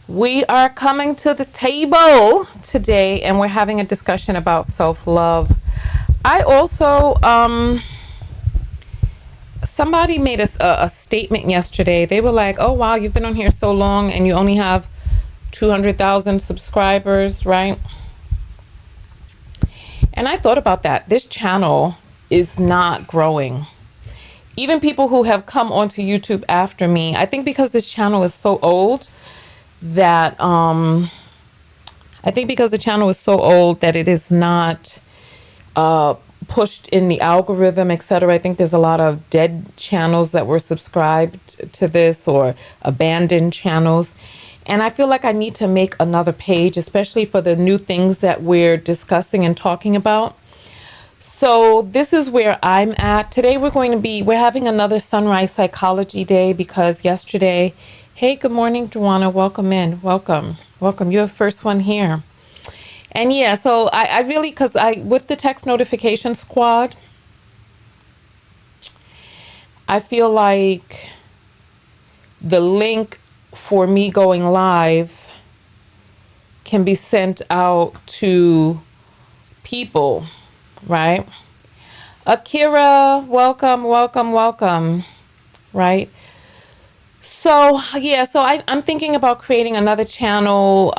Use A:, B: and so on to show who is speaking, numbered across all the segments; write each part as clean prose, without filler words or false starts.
A: We are coming to the table today and we're having a discussion about self-love. I also, somebody made a statement yesterday. They were like, oh, wow, you've been on here so long and you only have 200,000 subscribers, right? And I thought about that. This channel is not growing. Even people who have come onto YouTube after me, I think because this channel is so old that it is not pushed in the algorithm, etc. I think there's a lot of dead channels that were subscribed to this or abandoned channels. And I feel like I need to make another page, especially for the new things that we're discussing and talking about. So this is where I'm at. Today we're having another Sunrise Psychology Day because yesterday, hey, good morning, Joanna. Welcome in. Welcome. You're the first one here. And yeah, so I really, with the text notification squad, I feel like the link for me going live can be sent out to people, right? Akira, welcome, right? So yeah, so I'm thinking about creating another channel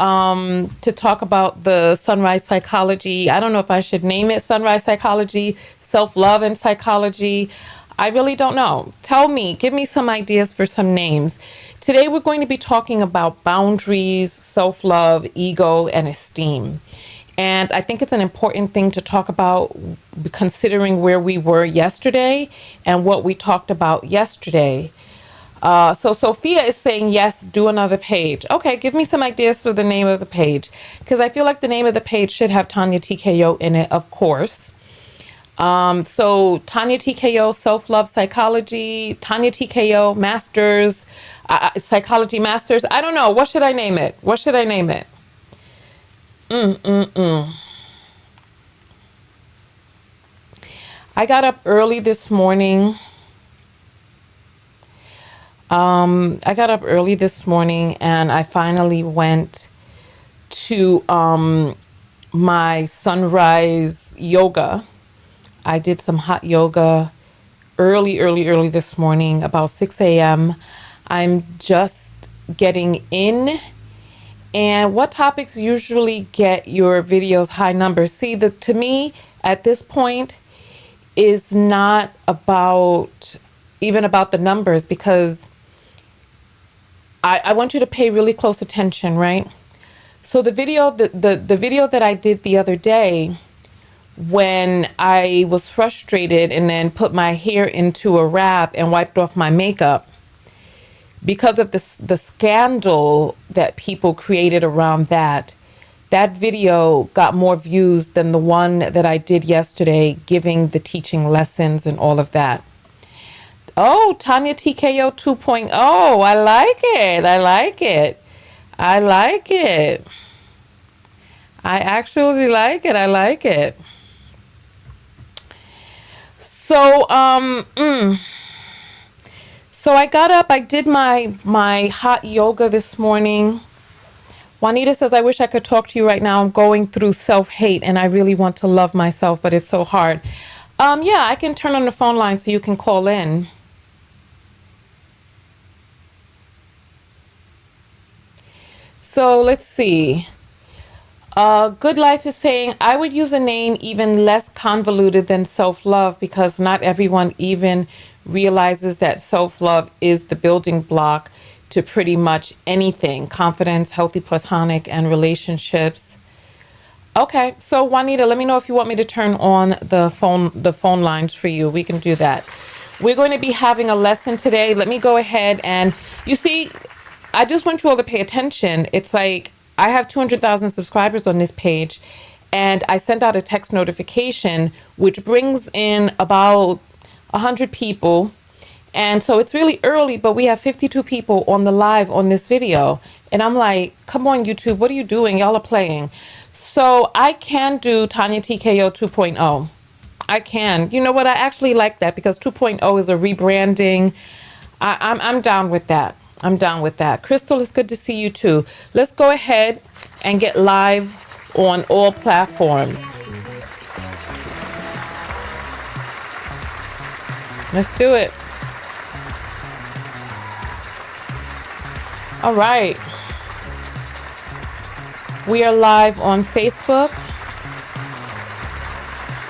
A: to talk about the Sunrise Psychology. I don't know if I should name it Sunrise Psychology, Self-Love and Psychology. I really don't know. Tell me, give me some ideas for some names. Today we're going to be talking about boundaries, self-love, ego, and esteem. And I think it's an important thing to talk about considering where we were yesterday and what we talked about yesterday. So Sophia is saying, yes, do another page. Okay, give me some ideas for the name of the page. Because I feel like the name of the page should have Tonya TKO in it, of course. So Tonya TKO, Self-Love Psychology, Tonya TKO, Masters, Psychology Masters. I don't know. What should I name it? I got up early this morning. And I finally went to my sunrise yoga. I did some hot yoga early this morning, about 6 a.m. I'm just getting in. And what topics usually get your videos high numbers? See, to me, at this point, is not about the numbers, because I want you to pay really close attention, right? So the video that I did the other day, when I was frustrated and then put my hair into a wrap and wiped off my makeup because of the scandal that people created around that video got more views than the one that I did yesterday, giving the teaching lessons and all of that. Oh, Tonya TKO 2.0. I like it. I actually like it. I like it. So, so I got up, I did my hot yoga this morning. Juanita says, I wish I could talk to you right now. I'm going through self-hate and I really want to love myself, but it's so hard. Yeah, I can turn on the phone line so you can call in. So let's see. Good Life is saying, I would use a name even less convoluted than self-love because not everyone even realizes that self-love is the building block to pretty much anything. Confidence, healthy platonic, and relationships. Okay, so Juanita, let me know if you want me to turn on the phone lines for you. We can do that. We're going to be having a lesson today. Let me go ahead and, you see, I just want you all to pay attention. It's like, I have 200,000 subscribers on this page, and I sent out a text notification, which brings in about 100 people. And so it's really early, but we have 52 people on the live on this video. And I'm like, come on, YouTube, what are you doing? Y'all are playing. So I can do Tonya TKO 2.0. I can. You know what? I actually like that because 2.0 is a rebranding. I'm down with that. I'm down with that. Crystal, it's good to see you too. Let's go ahead and get live on all platforms. Let's do it. All right. We are live on Facebook.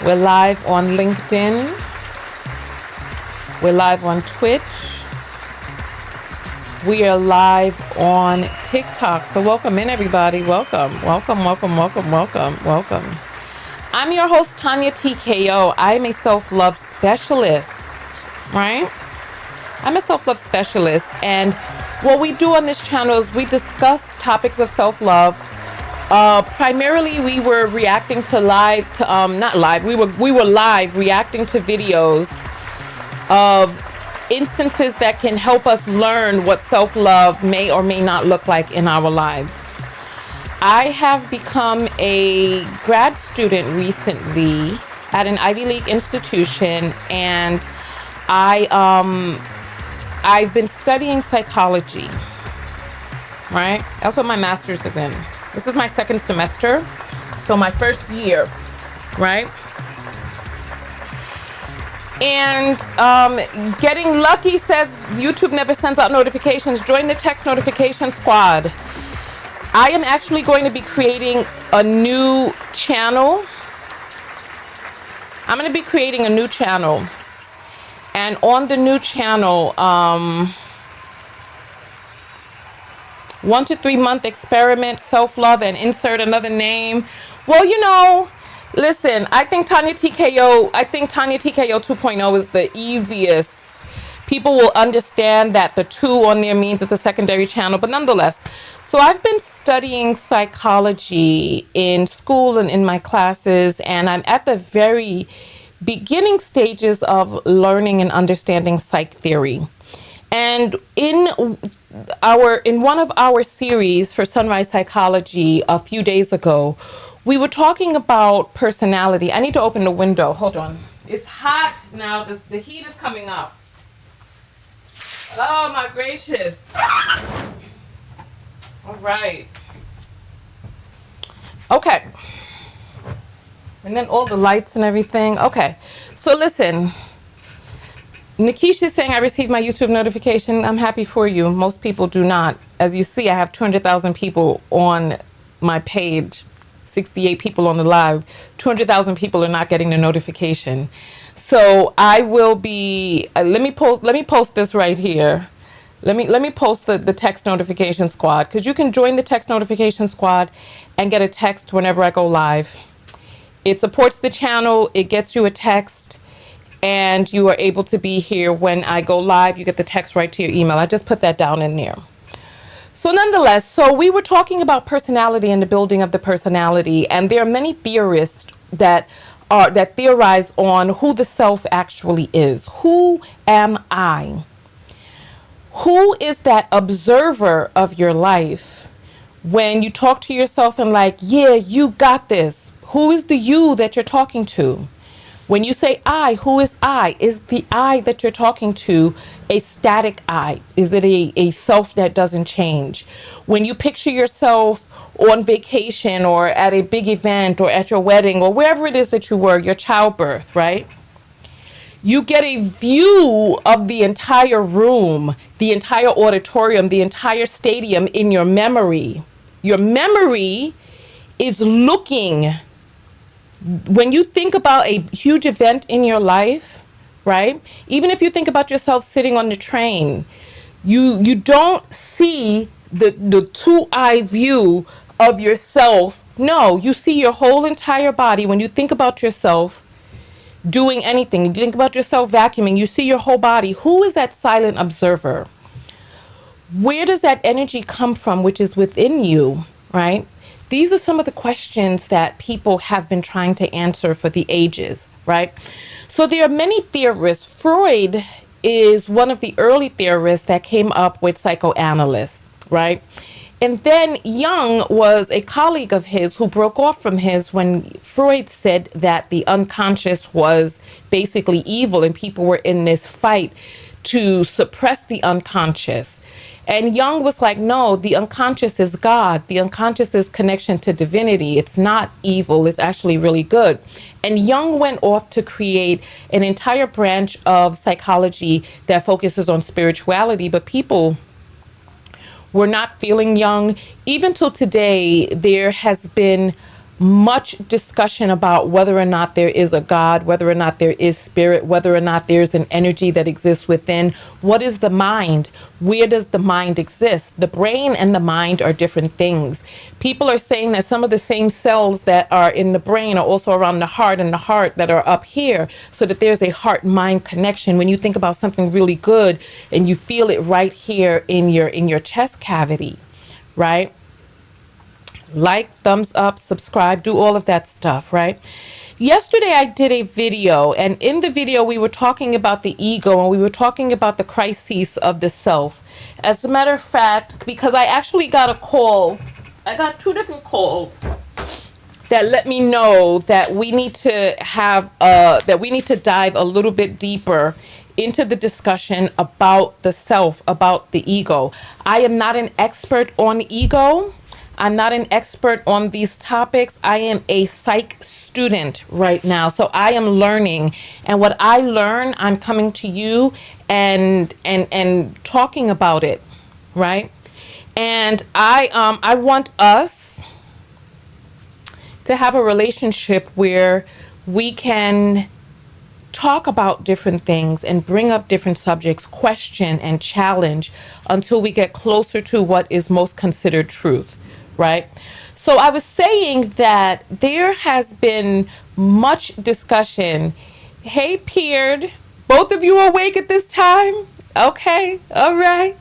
A: We're live on LinkedIn. We're live on Twitch. We are live on TikTok. So welcome in, everybody. Welcome, welcome, welcome, welcome, welcome, welcome. I'm your host, Tonya TKO. I'm a self-love specialist, right? I'm a self-love specialist. And what we do on this channel is we discuss topics of self-love. Primarily, we were reacting to we were live reacting to videos of instances that can help us learn what self-love may or may not look like in our lives. I have become a grad student recently at an Ivy League institution, and I've been studying psychology, right? That's what my master's is in. This is my second semester, so my first year, right? And getting lucky says YouTube never sends out notifications. Join the text notification squad. I am actually going to be creating a new channel. I'm going to be creating a new channel. And on the new channel, 1 to 3 month experiment, self-love, and insert another name. Well, you know, listen, I think Tonya TKO 2.0 is the easiest. People will understand that the 2 on there means it's a secondary channel, but nonetheless. So I've been studying psychology in school and in my classes, and I'm at the very beginning stages of learning and understanding psych theory. And in one of our series for Sunrise Psychology a few days ago, we were talking about personality. I need to open the window. Hold on. It's hot now. The heat is coming up. Oh my gracious. All right. Okay. And then all the lights and everything. Okay. So listen. Nikisha's saying I received my YouTube notification. I'm happy for you. Most people do not. As you see, I have 200,000 people on my page, 68 people on the live. 200,000 people are not getting the notification. So I will be. Let me post this right here. Let me post the text notification squad, because you can join the text notification squad and get a text whenever I go live. It supports the channel. It gets you a text. And you are able to be here when I go live. You get the text right to your email. I just put that down in there. So nonetheless, so we were talking about personality and the building of the personality. And there are many theorists that theorize on who the self actually is. Who am I? Who is that observer of your life when you talk to yourself and like, yeah, you got this? Who is the you that you're talking to? When you say I, who is I? Is the I that you're talking to a static I? Is it a self that doesn't change? When you picture yourself on vacation or at a big event or at your wedding or wherever it is that you were, your childbirth, right? You get a view of the entire room, the entire auditorium, the entire stadium in your memory. Your memory is looking. When you think about a huge event in your life, right? Even if you think about yourself sitting on the train, you don't see the 2-eye view of yourself. No, you see your whole entire body. When you think about yourself doing anything, you think about yourself vacuuming, you see your whole body. Who is that silent observer? Where does that energy come from, which is within you, right? These are some of the questions that people have been trying to answer for the ages, right? So there are many theorists. Freud is one of the early theorists that came up with psychoanalysts, right? And then Jung was a colleague of his who broke off from his when Freud said that the unconscious was basically evil and people were in this fight to suppress the unconscious. And Jung was like, no, the unconscious is God. The unconscious is connection to divinity. It's not evil. It's actually really good. And Jung went off to create an entire branch of psychology that focuses on spirituality. But people were not feeling Jung. Even till today, there has been much discussion about whether or not there is a God, whether or not there is spirit, whether or not there's an energy that exists within. What is the mind? Where does the mind exist? The brain and the mind are different things. People are saying that some of the same cells that are in the brain are also around the heart, and the heart that are up here, so that there's a heart-mind connection. When you think about something really good and you feel it right here in your chest cavity, right? Like, thumbs up, subscribe, do all of that stuff, right? Yesterday I did a video, and in the video we were talking about the ego, and we were talking about the crises of the self. As a matter of fact, because I actually got a call, I got 2 different calls that let me know that we need to have that we need to dive a little bit deeper into the discussion about the self, about the ego. I am not an expert on ego. I'm not an expert on these topics. I am a psych student right now. So I am learning. And what I learn, I'm coming to you and talking about it, right? And I want us to have a relationship where we can talk about different things and bring up different subjects, question and challenge until we get closer to what is most considered truth. Right? So I was saying that there has been much discussion. Hey, Peard, both of you awake at this time? Okay, all right.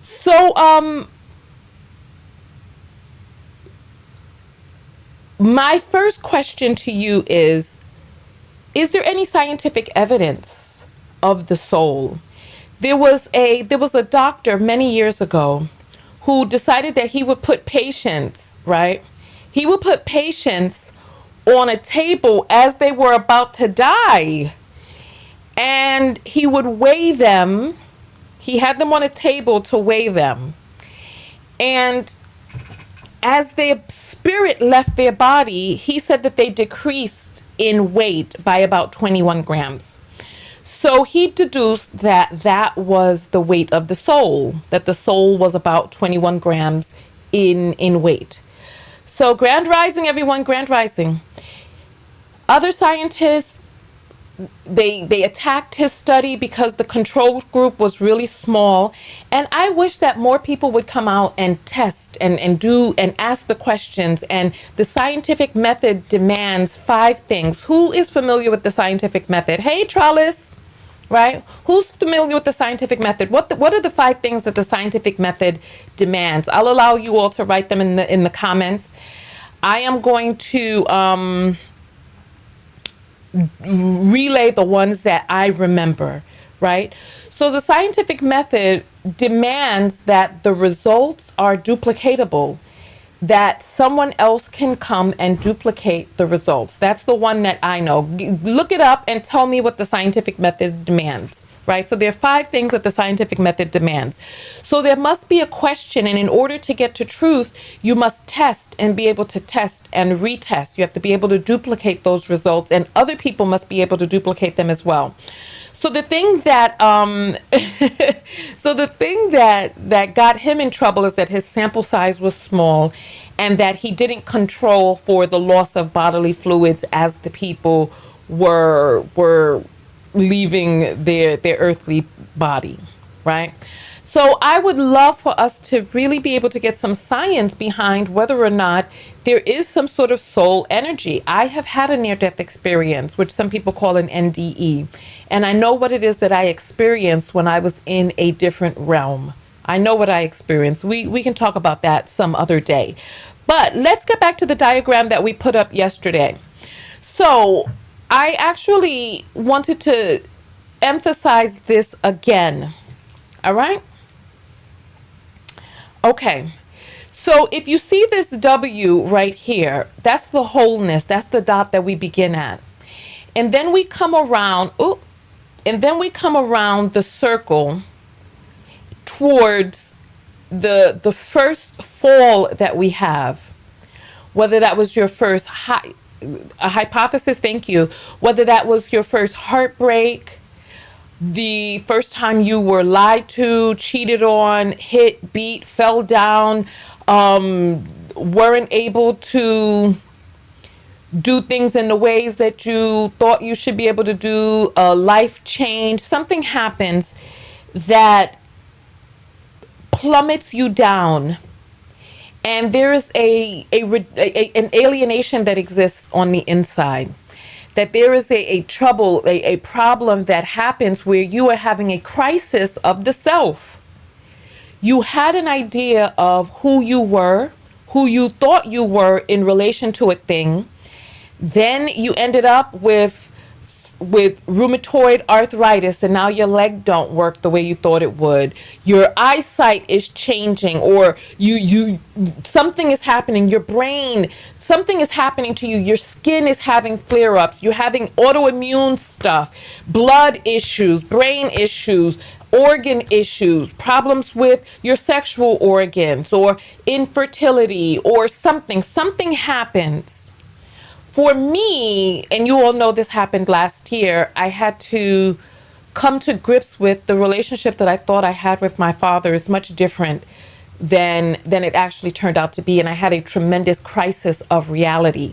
A: So, my first question to you is there any scientific evidence of the soul? There was a doctor many years ago who decided that he would put patients, right? He would put patients on a table as they were about to die. And he would weigh them. He had them on a table to weigh them. And as their spirit left their body, he said that they decreased in weight by about 21 grams. So he deduced that that was the weight of the soul, that the soul was about 21 grams in weight. So grand rising, everyone, grand rising. Other scientists, they attacked his study because the control group was really small. And I wish that more people would come out and test and do and ask the questions. And the scientific method demands 5 things. Who is familiar with the scientific method? Hey, Trellis. Right? Who's familiar with the scientific method? What are the 5 things that the scientific method demands? I'll allow you all to write them in the comments. I am going to relay the ones that I remember, right? So the scientific method demands that the results are duplicatable, that someone else can come and duplicate the results. That's the one that I know. Look it up and tell me what the scientific method demands, right? So there are 5 things that the scientific method demands. So there must be a question, and in order to get to truth, you must test and be able to test and retest. You have to be able to duplicate those results, and other people must be able to duplicate them as well. So the thing that that got him in trouble is that his sample size was small, and that he didn't control for the loss of bodily fluids as the people were leaving their earthly body, right? So I would love for us to really be able to get some science behind whether or not there is some sort of soul energy. I have had a near-death experience, which some people call an NDE. And I know what it is that I experienced when I was in a different realm. I know what I experienced. We can talk about that some other day. But let's get back to the diagram that we put up yesterday. So I actually wanted to emphasize this again. All right? Okay, so if you see this W right here, that's the wholeness, that's the dot that we begin at. And then we come around, the circle towards the first fall that we have, whether that was your first a hypothesis, thank you, whether that was your first heartbreak, the first time you were lied to, cheated on, hit, beat, fell down, weren't able to do things in the ways that you thought you should be able to do, a life change, something happens that plummets you down, and there is an alienation that exists on the inside, that there is a trouble, a problem that happens where you are having a crisis of the self. You had an idea of who you thought you were in relation to a thing. Then you ended up with rheumatoid arthritis, and now your leg don't work the way you thought it would. Your eyesight is changing, or you something is happening. Your brain, something is happening to you. Your skin is having flare-ups. You're having autoimmune stuff, blood issues, brain issues, organ issues, problems with your sexual organs, or infertility, or something happens. For me, and you all know this happened last year, I had to come to grips with the relationship that I thought I had with my father is much different than it actually turned out to be. And I had a tremendous crisis of reality,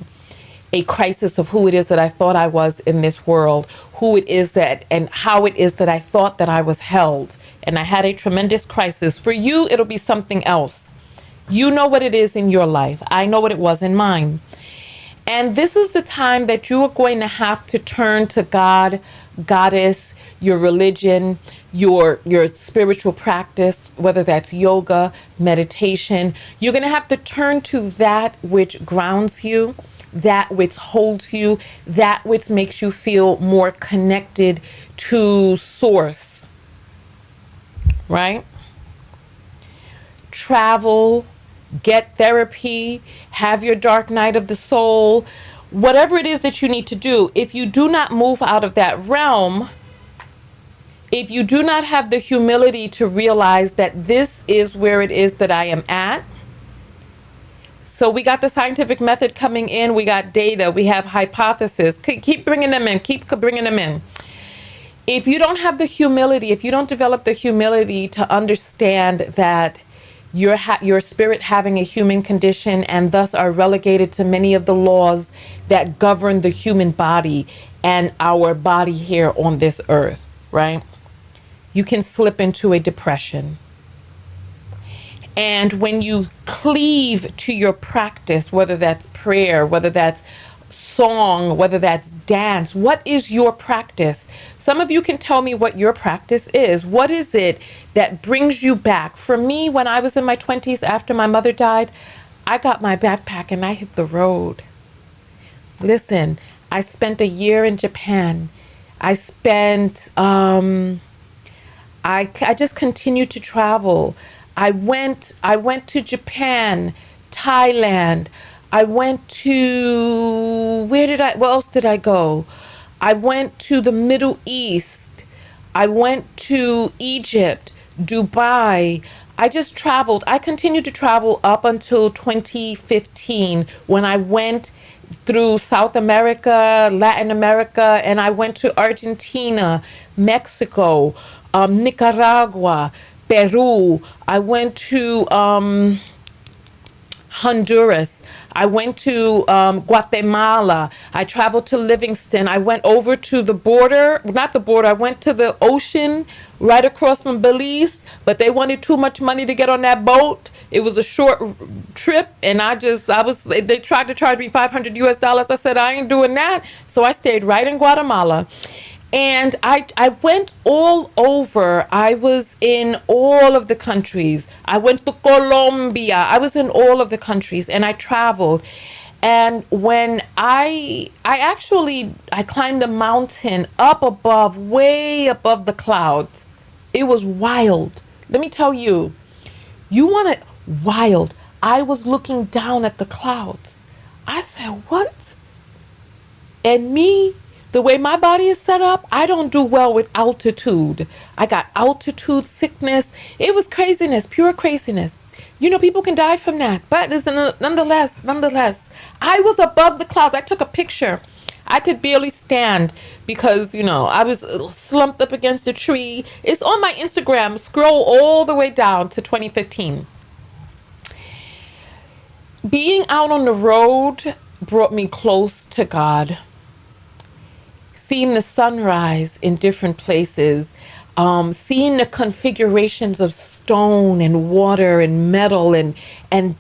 A: a crisis of who it is that I thought I was in this world, who it is that, and how it is that I thought that I was held. And I had a tremendous crisis. For you, it'll be something else. You know what it is in your life. I know what it was in mine. And this is the time that you are going to have to turn to God, Goddess, your religion, your spiritual practice, whether that's yoga, meditation. You're going to have to turn to that which grounds you, that which holds you, that which makes you feel more connected to source, right? Travel, get therapy, have your dark night of the soul, whatever it is that you need to do. If you do not move out of that realm, if you do not have the humility to realize that this is where it is that I am at. So we got the scientific method coming in, we got data, we have hypothesis. Keep bringing them in, keep bringing them in. If you don't have the humility, if you don't develop the humility to understand that your spirit having a human condition and thus are relegated to many of the laws that govern the human body and our body here on this earth, right? You can slip into a depression. And when you cleave to your practice, whether that's prayer, whether that's song, whether that's dance, what is your practice? Some of you can tell me what your practice is. What is it that brings you back? For me, when I was in my 20s after my mother died, I got my backpack and I hit the road. Listen, I spent a year in Japan. I spent, I just continued to travel. I went to Japan, Thailand. I went to, where else did I go? I went to the Middle East. I went to Egypt, Dubai. I just traveled. I continued to travel up until 2015 when I went through South America, Latin America, and I went to Argentina, Mexico, Nicaragua, Peru. I went to Honduras. I went to Guatemala. I traveled to Livingston. I went over to the border, not the border, I went to the ocean right across from Belize, but they wanted too much money to get on that boat. It was a short trip, and they tried to charge me $500 US. I said, I ain't doing that. So I stayed right in Guatemala. And I went all over. I was in all of the countries. I went to Colombia. I was in all of the countries, and I traveled. And when I climbed a mountain up above, way above the clouds. It was wild. Let me tell you, you want it wild. I was looking down at the clouds. I said, what? And me The way my body is set up, I don't do well with altitude. I got altitude sickness. It was craziness, pure craziness. You know, people can die from that, but nonetheless, I was above the clouds. I took a picture. I could barely stand because, you know, I was slumped up against a tree. It's on my Instagram. Scroll all the way down to 2015. Being out on the road brought me close to God. Seeing the sunrise in different places, seeing the configurations of stone and water and metal and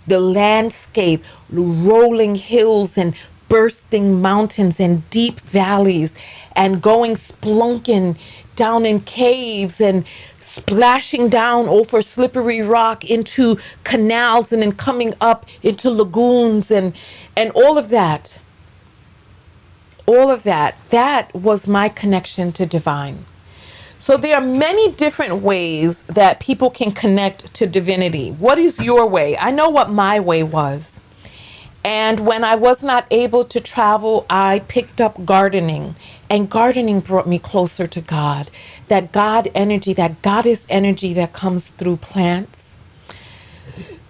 A: the landscape, rolling hills and bursting mountains and deep valleys, and going splunking down in caves and splashing down over slippery rock into canals and then coming up into lagoons and all of that. All of that, that was my connection to divine. So there are many different ways that people can connect to divinity. What is your way? I know what my way was. And when I was not able to travel, I picked up gardening. And gardening brought me closer to God. That God energy, that goddess energy that comes through plants.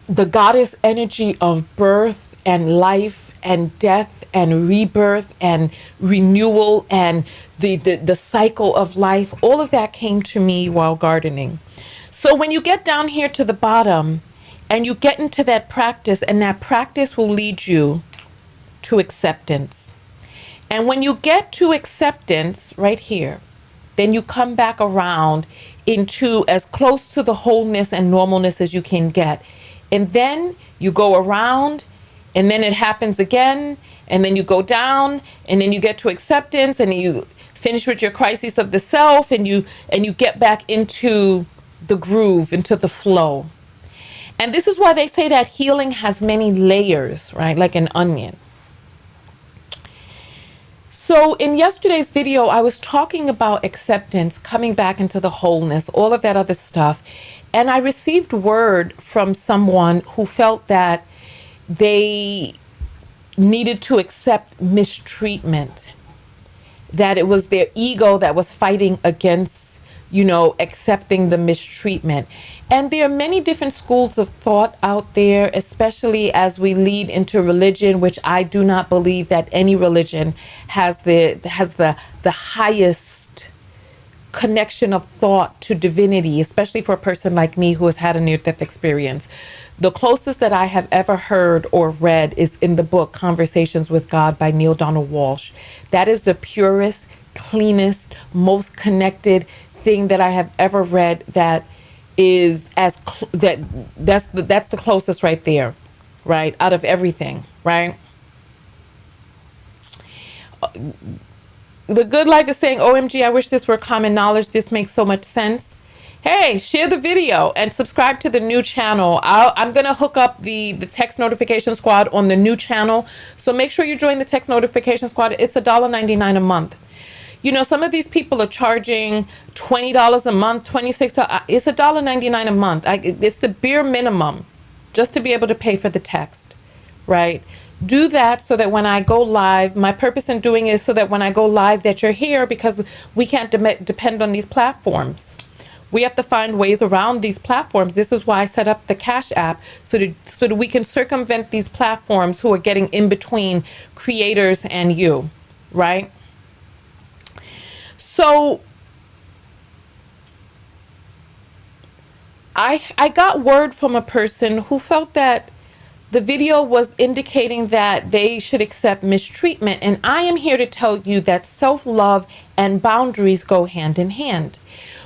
A: The goddess energy of birth and life and death and rebirth and renewal and the cycle of life. All of that came to me while gardening. So when you get down here to the bottom and you get into that practice, and that practice will lead you to acceptance. And when you get to acceptance right here, then you come back around into as close to the wholeness and normalness as you can get. And then you go around, and then it happens again, and then you go down, and then you get to acceptance, and you finish with your crisis of the self, and you get back into the groove, into the flow. And this is why they say that healing has many layers, right? Like an onion. So in yesterday's video, I was talking about acceptance, coming back into the wholeness, all of that other stuff. And I received word from someone who felt that they needed to accept mistreatment, that it was their ego that was fighting against, you know, accepting the mistreatment. And there are many different schools of thought out there, especially as we lead into religion, which I do not believe that any religion has the highest connection of thought to divinity, especially for a person like me who has had a near-death experience. The closest that I have ever heard or read is in the book Conversations with God by Neale Donald Walsch. That is the purest, cleanest, most connected thing that I have ever read. That is that's the closest right there, right, out of everything, right? The Good Life is saying, OMG, I wish this were common knowledge. This makes so much sense. Hey, share the video and subscribe to the new channel. I'm going to hook up the text notification squad on the new channel. So make sure you join the text notification squad. It's $1.99 a month. You know, some of these people are charging $20 a month, $26. It's $1.99 a month. It's the bare minimum just to be able to pay for the text, right? Do that so that when I go live, my purpose in doing is so that when I go live that you're here, because we can't depend on these platforms. We have to find ways around these platforms. This is why I set up the Cash App, so that we can circumvent these platforms who are getting in between creators and you, right? So I got word from a person who felt that the video was indicating that they should accept mistreatment. And I am here to tell you that self-love and boundaries go hand in hand.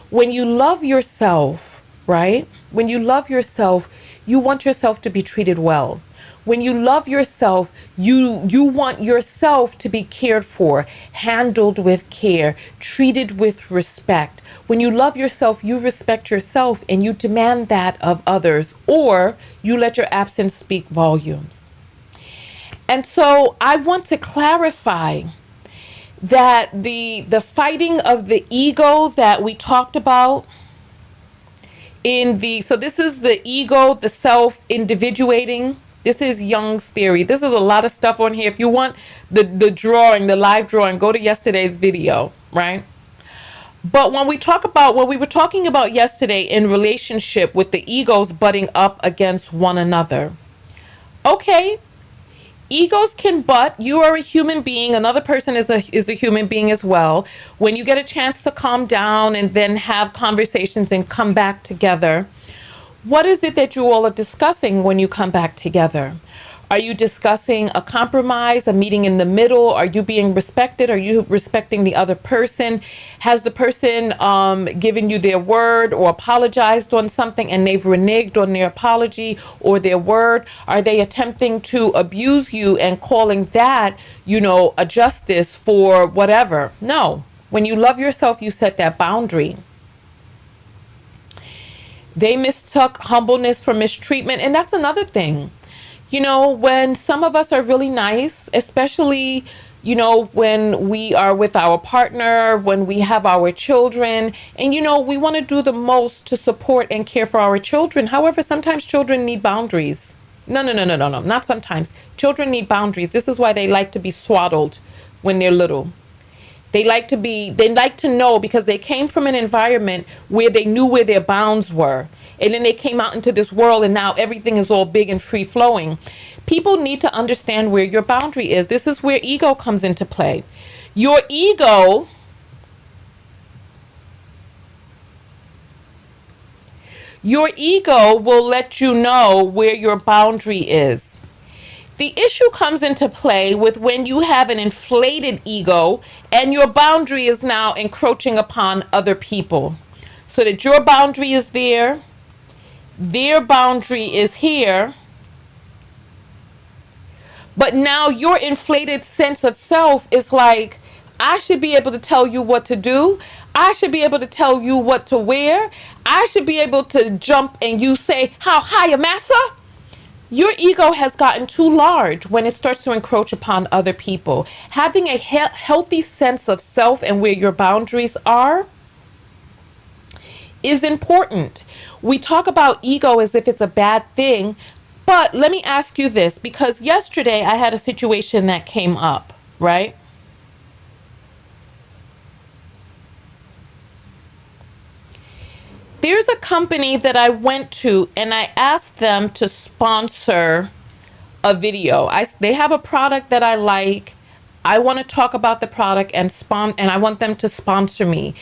A: When you love yourself, right? When you love yourself, you want yourself to be treated well. When you love yourself, you want yourself to be cared for, handled with care, treated with respect. When you love yourself, you respect yourself and you demand that of others, or you let your absence speak volumes. And so I want to clarify that the fighting of the ego that we talked about so this is the ego, the self individuating, This is Jung's theory. This is a lot of stuff on here. If you want the drawing, the live drawing, go to yesterday's video, right? But when we talk about what we were talking about yesterday in relationship with the egos butting up against one another. Okay, egos can butt. You are a human being. Another person is a human being as well. When you get a chance to calm down and then have conversations and come back together, what is it that you all are discussing when you come back together? Are you discussing a compromise, a meeting in the middle? Are you being respected? Are you respecting the other person? Has the person given you their word or apologized on something and they've reneged on their apology or their word? Are they attempting to abuse you and calling that, a justice for whatever? No. When you love yourself, you set that boundary. They mistook humbleness for mistreatment. And that's another thing. When some of us are really nice, especially, when we are with our partner, when we have our children, and, we want to do the most to support and care for our children. However, sometimes children need boundaries. No, not sometimes. Children need boundaries. This is why they like to be swaddled when they're little. They like to know because they came from an environment where they knew where their bounds were. And then they came out into this world and now everything is all big and free flowing. People need to understand where your boundary is. This is where ego comes into play. Your ego will let you know where your boundary is. The issue comes into play with when you have an inflated ego and your boundary is now encroaching upon other people. So that your boundary is there, their boundary is here, but now your inflated sense of self is like, I should be able to tell you what to do. I should be able to tell you what to wear. I should be able to jump and you say, how high, massa? Your ego has gotten too large when it starts to encroach upon other people. Having a healthy sense of self and where your boundaries are is important. We talk about ego as if it's a bad thing, but let me ask you this, because yesterday I had a situation that came up, right? There's a company that I went to and I asked them to sponsor a video. They have a product that I like. I want to talk about the product and I want them to sponsor me.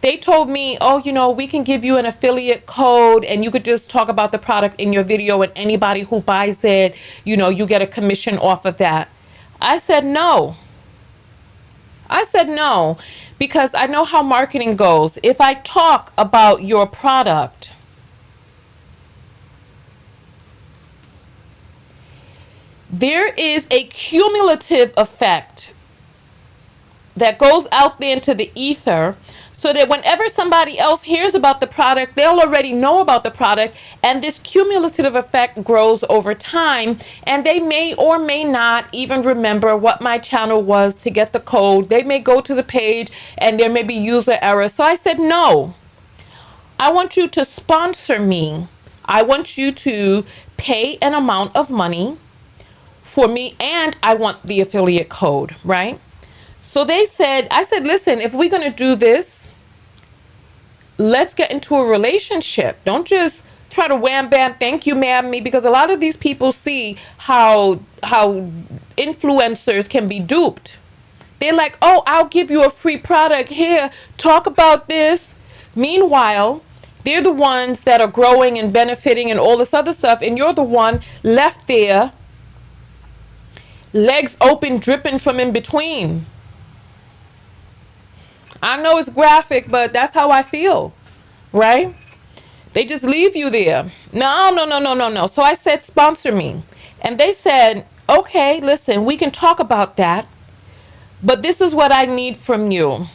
A: They told me, we can give you an affiliate code and you could just talk about the product in your video and anybody who buys it, you get a commission off of that. I said no. Because I know how marketing goes. If I talk about your product, there is a cumulative effect that goes out there into the ether so that whenever somebody else hears about the product, they'll already know about the product, and this cumulative effect grows over time, and they may or may not even remember what my channel was to get the code. They may go to the page and there may be user error. So I said, no, I want you to sponsor me. I want you to pay an amount of money for me, and I want the affiliate code, right? So I said, listen, if we're going to do this, let's get into a relationship. Don't just try to wham bam, thank you, ma'am, me, because a lot of these people see how influencers can be duped. They're like, oh, I'll give you a free product here. Talk about this. Meanwhile, they're the ones that are growing and benefiting and all this other stuff, and you're the one left there, legs open, dripping from in between. I know it's graphic, but that's how I feel, right? They just leave you there. No. So I said, sponsor me. And they said, okay, listen, we can talk about that, but this is what I need from you.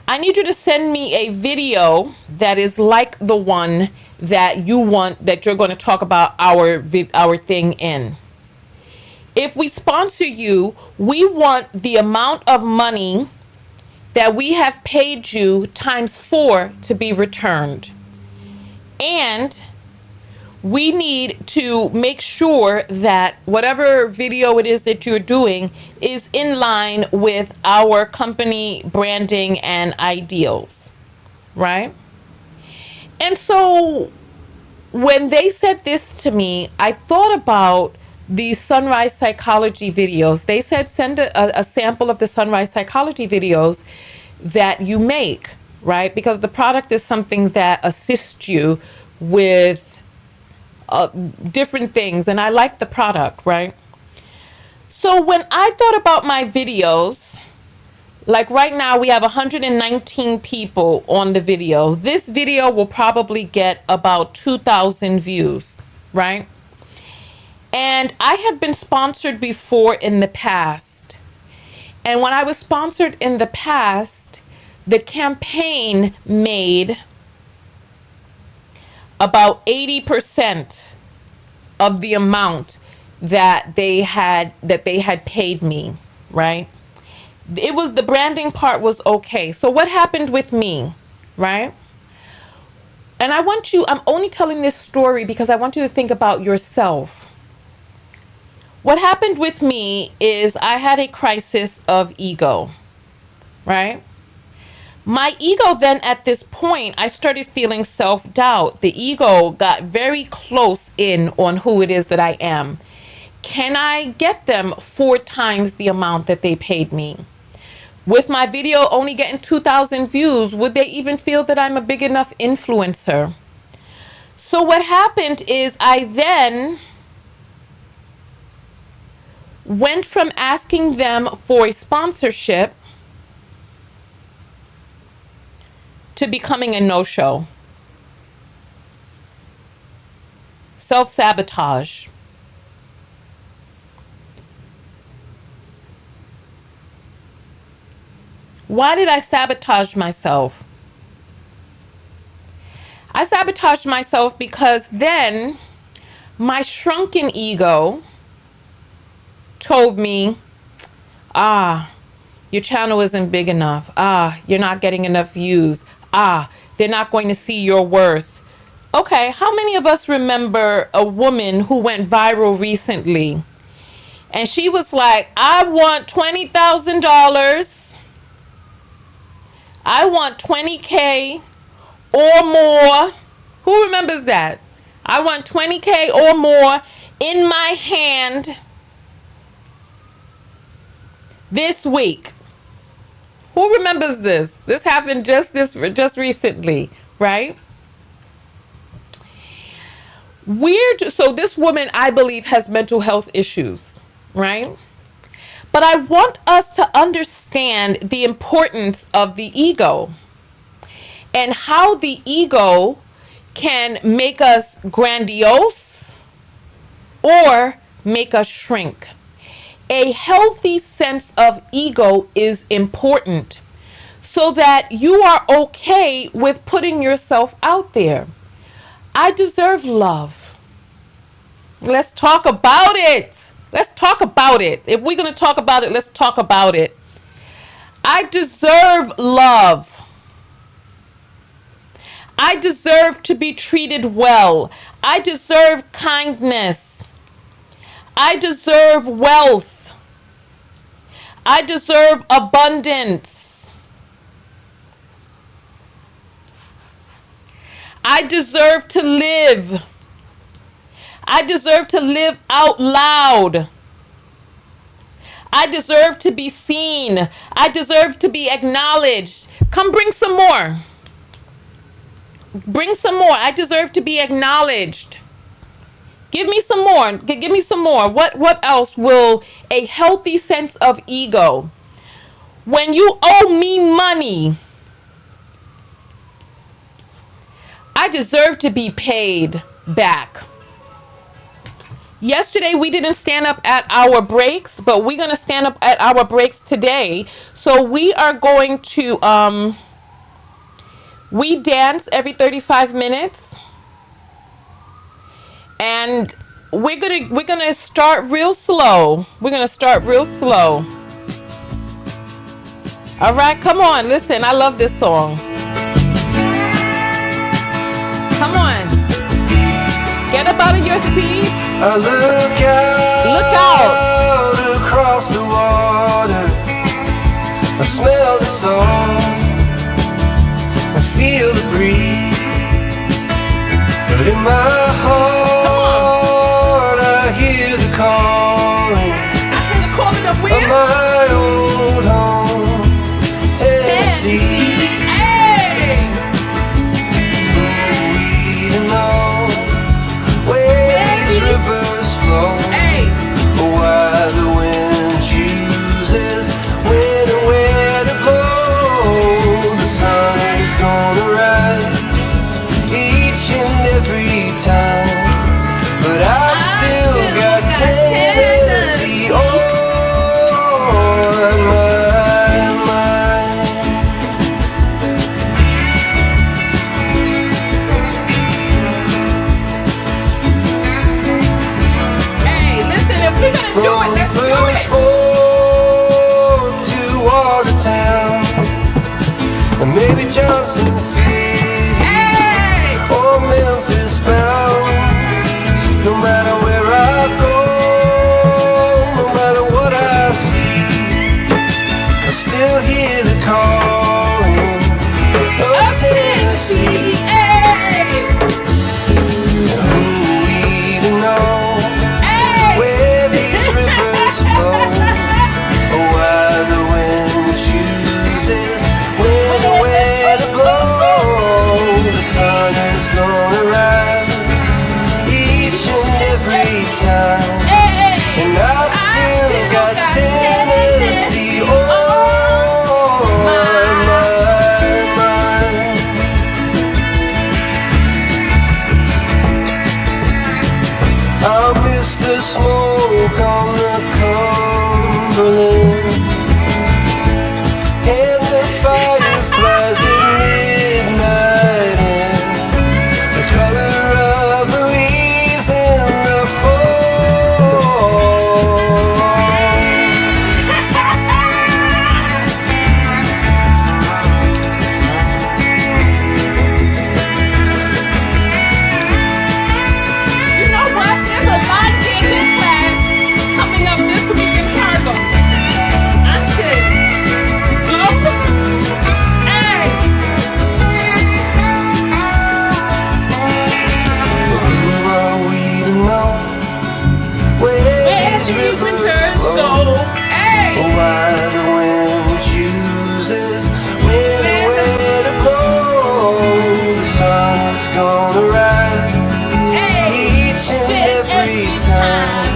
A: I need you to send me a video that is like the one that you want, that you're going to talk about our thing in. If we sponsor you, we want the amount of money that we have paid you times 4 to be returned. And we need to make sure that whatever video it is that you're doing is in line with our company branding and ideals, right? And so when they said this to me, I thought about these sunrise psychology videos. They said send a sample of the sunrise psychology videos that you make, right? Because the product is something that assists you with different things, and I like the product, right? So when I thought about my videos, like right now we have 119 people on the video. This video will probably get about 2,000 views, right? And I had been sponsored before in the past. And when I was sponsored in the past, the campaign made about 80% of the amount that they had paid me, right? It was, the branding part was okay. So what happened with me, right? And I'm only telling this story because I want you to think about yourself. What happened with me is I had a crisis of ego, right? My ego then, at this point, I started feeling self-doubt. The ego got very close in on who it is that I am. Can I get them 4 times the amount that they paid me? With my video only getting 2,000 views, would they even feel that I'm a big enough influencer? So what happened is I then went from asking them for a sponsorship to becoming a no-show. Self-sabotage. Why did I sabotage myself? I sabotaged myself because then my shrunken ego told me, your channel isn't big enough. You're not getting enough views. They're not going to see your worth. Okay, how many of us remember a woman who went viral recently? And she was like, I want $20,000. I want 20K or more. Who remembers that? I want 20K or more in my hand this week. Who remembers this? This happened just recently, right? Weird. So this woman, I believe, has mental health issues, right? But I want us to understand the importance of the ego and how the ego can make us grandiose or make us shrink. A healthy sense of ego is important so that you are okay with putting yourself out there. I deserve love. Let's talk about it. Let's talk about it. If we're going to talk about it, let's talk about it. I deserve love. I deserve to be treated well. I deserve kindness. I deserve wealth. I deserve abundance. I deserve to live. I deserve to live out loud. I deserve to be seen. I deserve to be acknowledged. Come bring some more. Bring some more. I deserve to be acknowledged. Give me some more. Give me some more. What else will a healthy sense of ego? When you owe me money, I deserve to be paid back. Yesterday we didn't stand up at our breaks, but we're going to stand up at our breaks today. So we are going to we dance every 35 minutes. And we're gonna start real slow. We're gonna start real slow. All right, come on, listen. I love this song. Come on, get Get up out of your seat.
B: I look out across the water. I smell the song, I feel the breeze, but in my heart I hear the calling of my old home, Tennessee.
A: Hey!
B: You know where these rivers flow, why the wind chooses when and where to blow. The sun is gonna rise each and every time, but I've still got Tennessee on my mind.
A: Hey, listen, if we're gonna do it, let's do it.
B: To Watertown, and maybe Johnson City, or Memphis bound. No matter where I go, no matter what I see, I still hear the calling of Tennessee. Who even know where these rivers flow, or why the wind chooses when and where to blow. The sun is gonna rise each and every time, and I've still got Tennessee on my mind. I miss the smoke on the Cumberland and the fireflies at midnight, and the color of the leaves in the fall.
A: You know what? There's a lot in this class coming up this week in Cargo. I'm kidding. Go. Hey.
B: Who are we to know where these rivers flow,
A: Hey.
B: or why the wind chooses when and where to blow? The sun is gonna rise each and every time,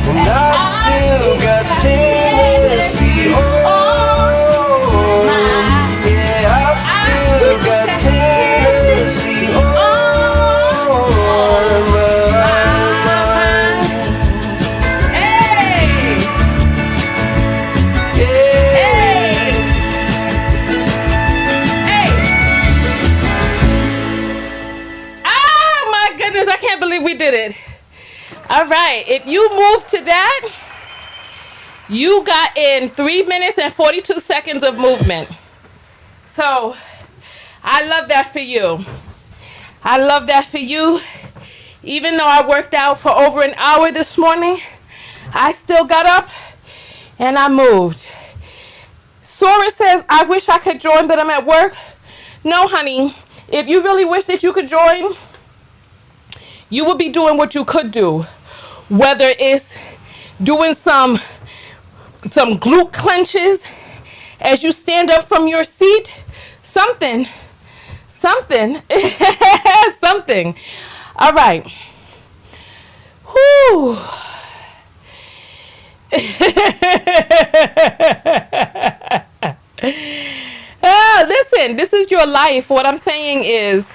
B: and I've still got Tennessee on. Yeah, I've still got Tennessee on my mind.
A: Hey.
B: Yeah.
A: Hey. Oh my goodness, I can't believe we did it. All right, if you move to that, you got in 3 minutes and 42 seconds of movement. So I love that for you. I love that for you. Even though I worked out for over an hour this morning, I still got up and I moved. Sora says, I wish I could join, but I'm at work. No, honey. If you really wish that you could join, you would be doing what you could do. Whether it's doing some glute clenches as you stand up from your seat, something. Something. All right. Whew. Listen, this is your life. What I'm saying is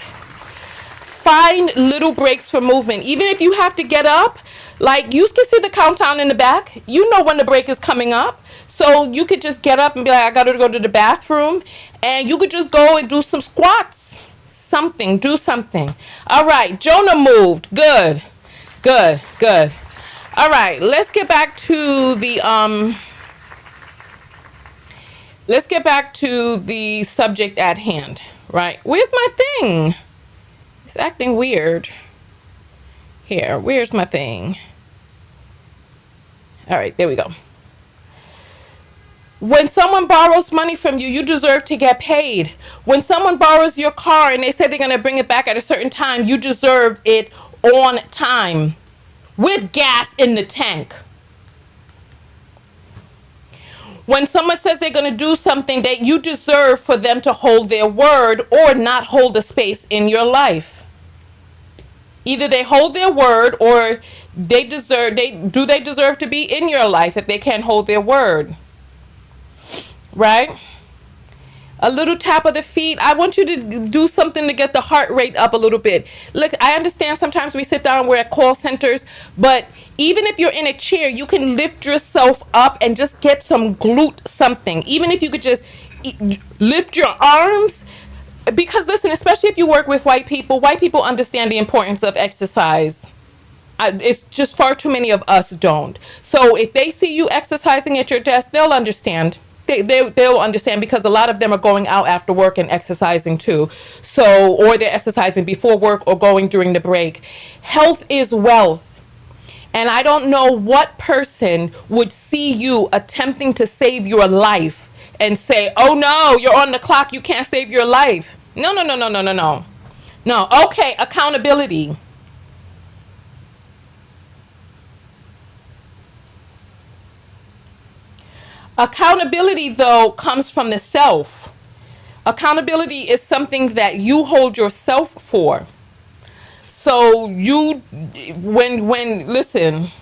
A: find little breaks for movement. Even if you have to get up, like you can see the countdown in the back. You know when the break is coming up. So you could just get up and be like, I got to go to the bathroom. And you could just go and do some squats. Do something. All right, Jonah moved. Good. All right, let's get back to the subject at hand, right? Where's my thing? It's acting weird. Here, where's my thing? All right, there we go. When someone borrows money from you, you deserve to get paid. When someone borrows your car and they say they're going to bring it back at a certain time, you deserve it on time with gas in the tank. When someone says they're going to do something, that you deserve for them to hold their word or not hold a space in your life. Either they hold their word or they deserve to be in your life if they can't hold their word. Right? A little tap of the feet. I want you to do something to get the heart rate up a little bit. Look, I understand sometimes we sit down, we're at call centers, but even if you're in a chair, you can lift yourself up and just get some glute something. Even if you could just lift your arms. Because listen, especially if you work with white people understand the importance of exercise. It's just far too many of us don't. So if they see you exercising at your desk, they'll understand. They'll understand, because a lot of them are going out after work and exercising too. So, or they're exercising before work or going during the break. Health is wealth. And I don't know what person would see you attempting to save your life and say, oh no, you're on the clock, you can't save your life. No. No, okay, accountability. Accountability, though, comes from the self. Accountability is something that you hold yourself for. So listen,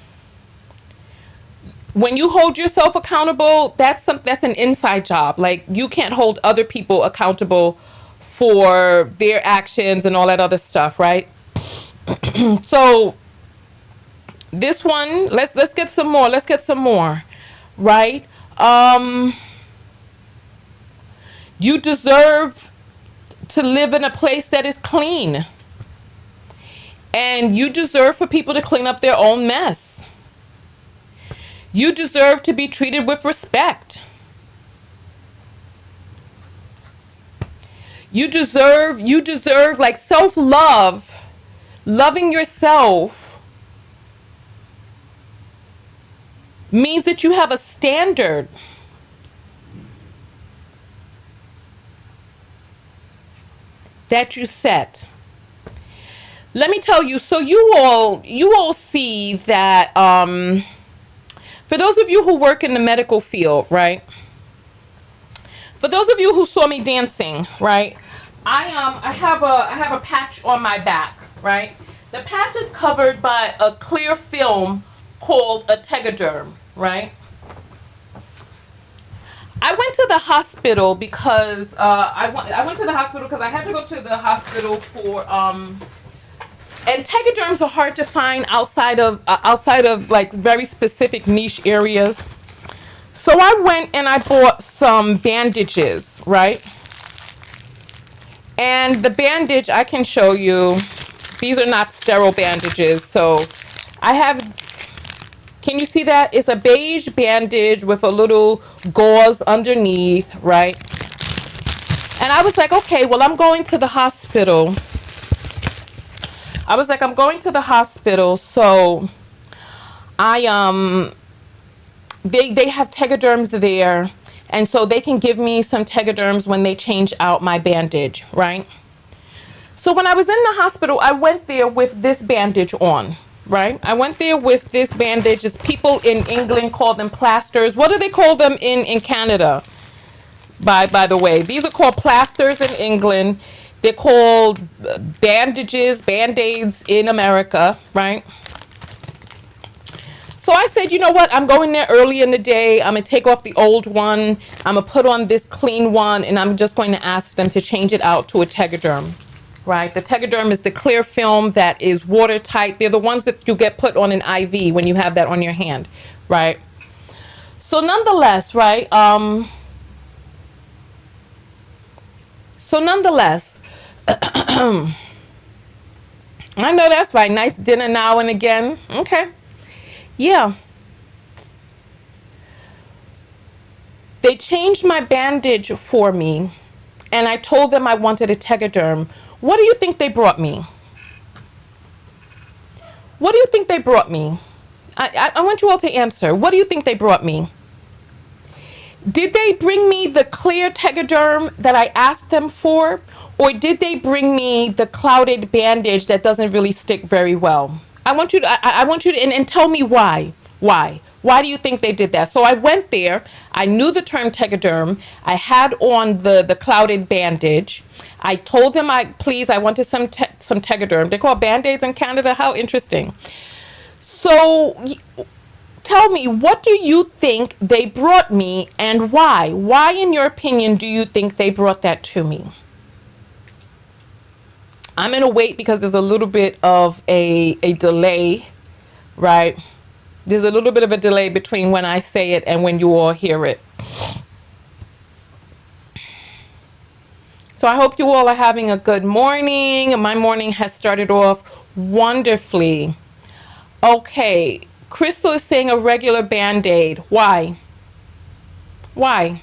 A: when you hold yourself accountable, that's an inside job. Like, you can't hold other people accountable for their actions and all that other stuff, right? So this one, let's get some more. Let's get some more, right? You deserve to live in a place that is clean. And you deserve for people to clean up their own mess. You deserve to be treated with respect. You deserve like self-love, loving yourself means that you have a standard. That you set. Let me tell you, so you all see that for those of you who work in the medical field, right? For those of you who saw me dancing, right? I have a patch on my back, right? The patch is covered by a clear film called a tegaderm, right? I went to the hospital because I went to the hospital because I had to go to the hospital for and tegaderms are hard to find outside of like very specific niche areas. So I went and I bought some bandages, right? And the bandage, I can show you, these are not sterile bandages. So I have, can you see that? It's a beige bandage with a little gauze underneath, right? And I was like, okay, well, I'm going to the hospital. I'm going to the hospital, so they have tegaderms there, and so they can give me some tegaderms when they change out my bandage, right? So when I was in the hospital, I went there with this bandage on, right? I went there with this bandage. As people in England call them plasters. What do they call them in Canada? By the way, these are called plasters in England. They're called bandages, band-aids in America, right? So I said, you know what? I'm going there early in the day. I'm going to take off the old one. I'm going to put on this clean one, and I'm just going to ask them to change it out to a tegaderm, right? The tegaderm is the clear film that is watertight. They're the ones that you get put on an IV when you have that on your hand, right? So nonetheless, right? I know that's right. Nice dinner now and again. Okay. Yeah. They changed my bandage for me, and I told them I wanted a tegaderm. What do you think they brought me? What do you think they brought me? I want you all to answer. What do you think they brought me? Did they bring me the clear Tegaderm that I asked them for? Or did they bring me the clouded bandage that doesn't really stick very well? I want you to, and tell me why. Why? Why do you think they did that? So I went there. I knew the term Tegaderm. I had on the clouded bandage. I told them I wanted some Tegaderm. They call Band-Aids in Canada. How interesting. So tell me, what do you think they brought me and why? Why, in your opinion, do you think they brought that to me? I'm going to wait because there's a little bit of a delay, right? There's a little bit of a delay between when I say it and when you all hear it. So I hope you all are having a good morning. My morning has started off wonderfully. Okay, Crystal is saying a regular Band-Aid. Why? Why?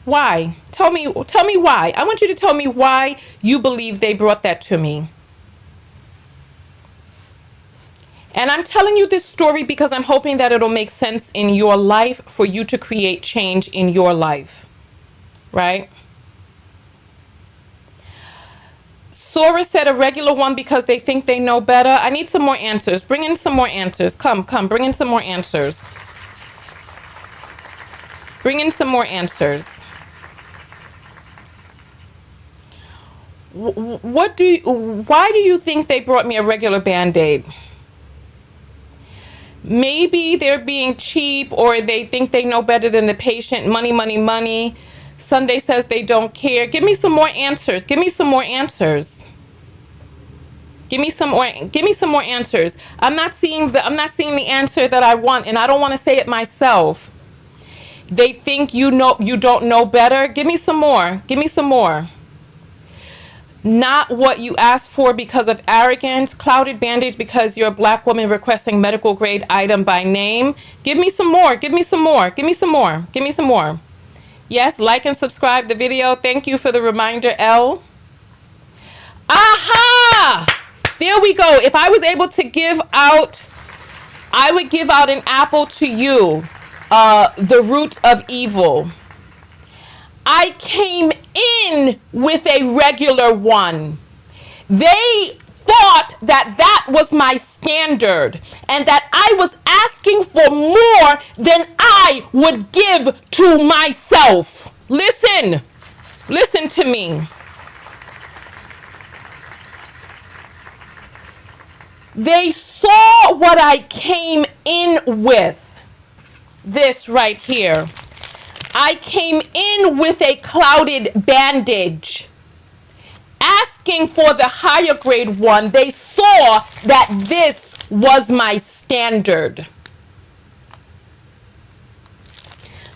A: Why? Tell me why. I want you to tell me why you believe they brought that to me. And I'm telling you this story because I'm hoping that it'll make sense in your life for you to create change in your life. Right? Sora said a regular one because they think they know better. I need some more answers. Bring in some more answers. Come, bring in some more answers. Bring in some more answers. Why do you think they brought me a regular Band-Aid? Maybe they're being cheap or they think they know better than the patient. Money, money, money. Sunday says they don't care. Give me some more answers. Give me some more answers. Give me some more answers. I'm not seeing the answer that I want, and I don't want to say it myself. They think you don't know better. Give me some more. Give me some more. Not what you asked for because of arrogance. Clouded bandage because you're a black woman requesting medical grade item by name. Give me some more. Give me some more. Give me some more. Give me some more. Yes, like and subscribe the video. Thank you for the reminder, L. Aha! There we go. If I was able to give out, I would give out an apple to you. The root of evil. I came in with a regular one. They thought that was my standard and that I was asking for more than I would give to myself. Listen to me. They saw what I came in with. This right here. I came in with a clouded bandage, asking for the higher grade one. They saw that this was my standard.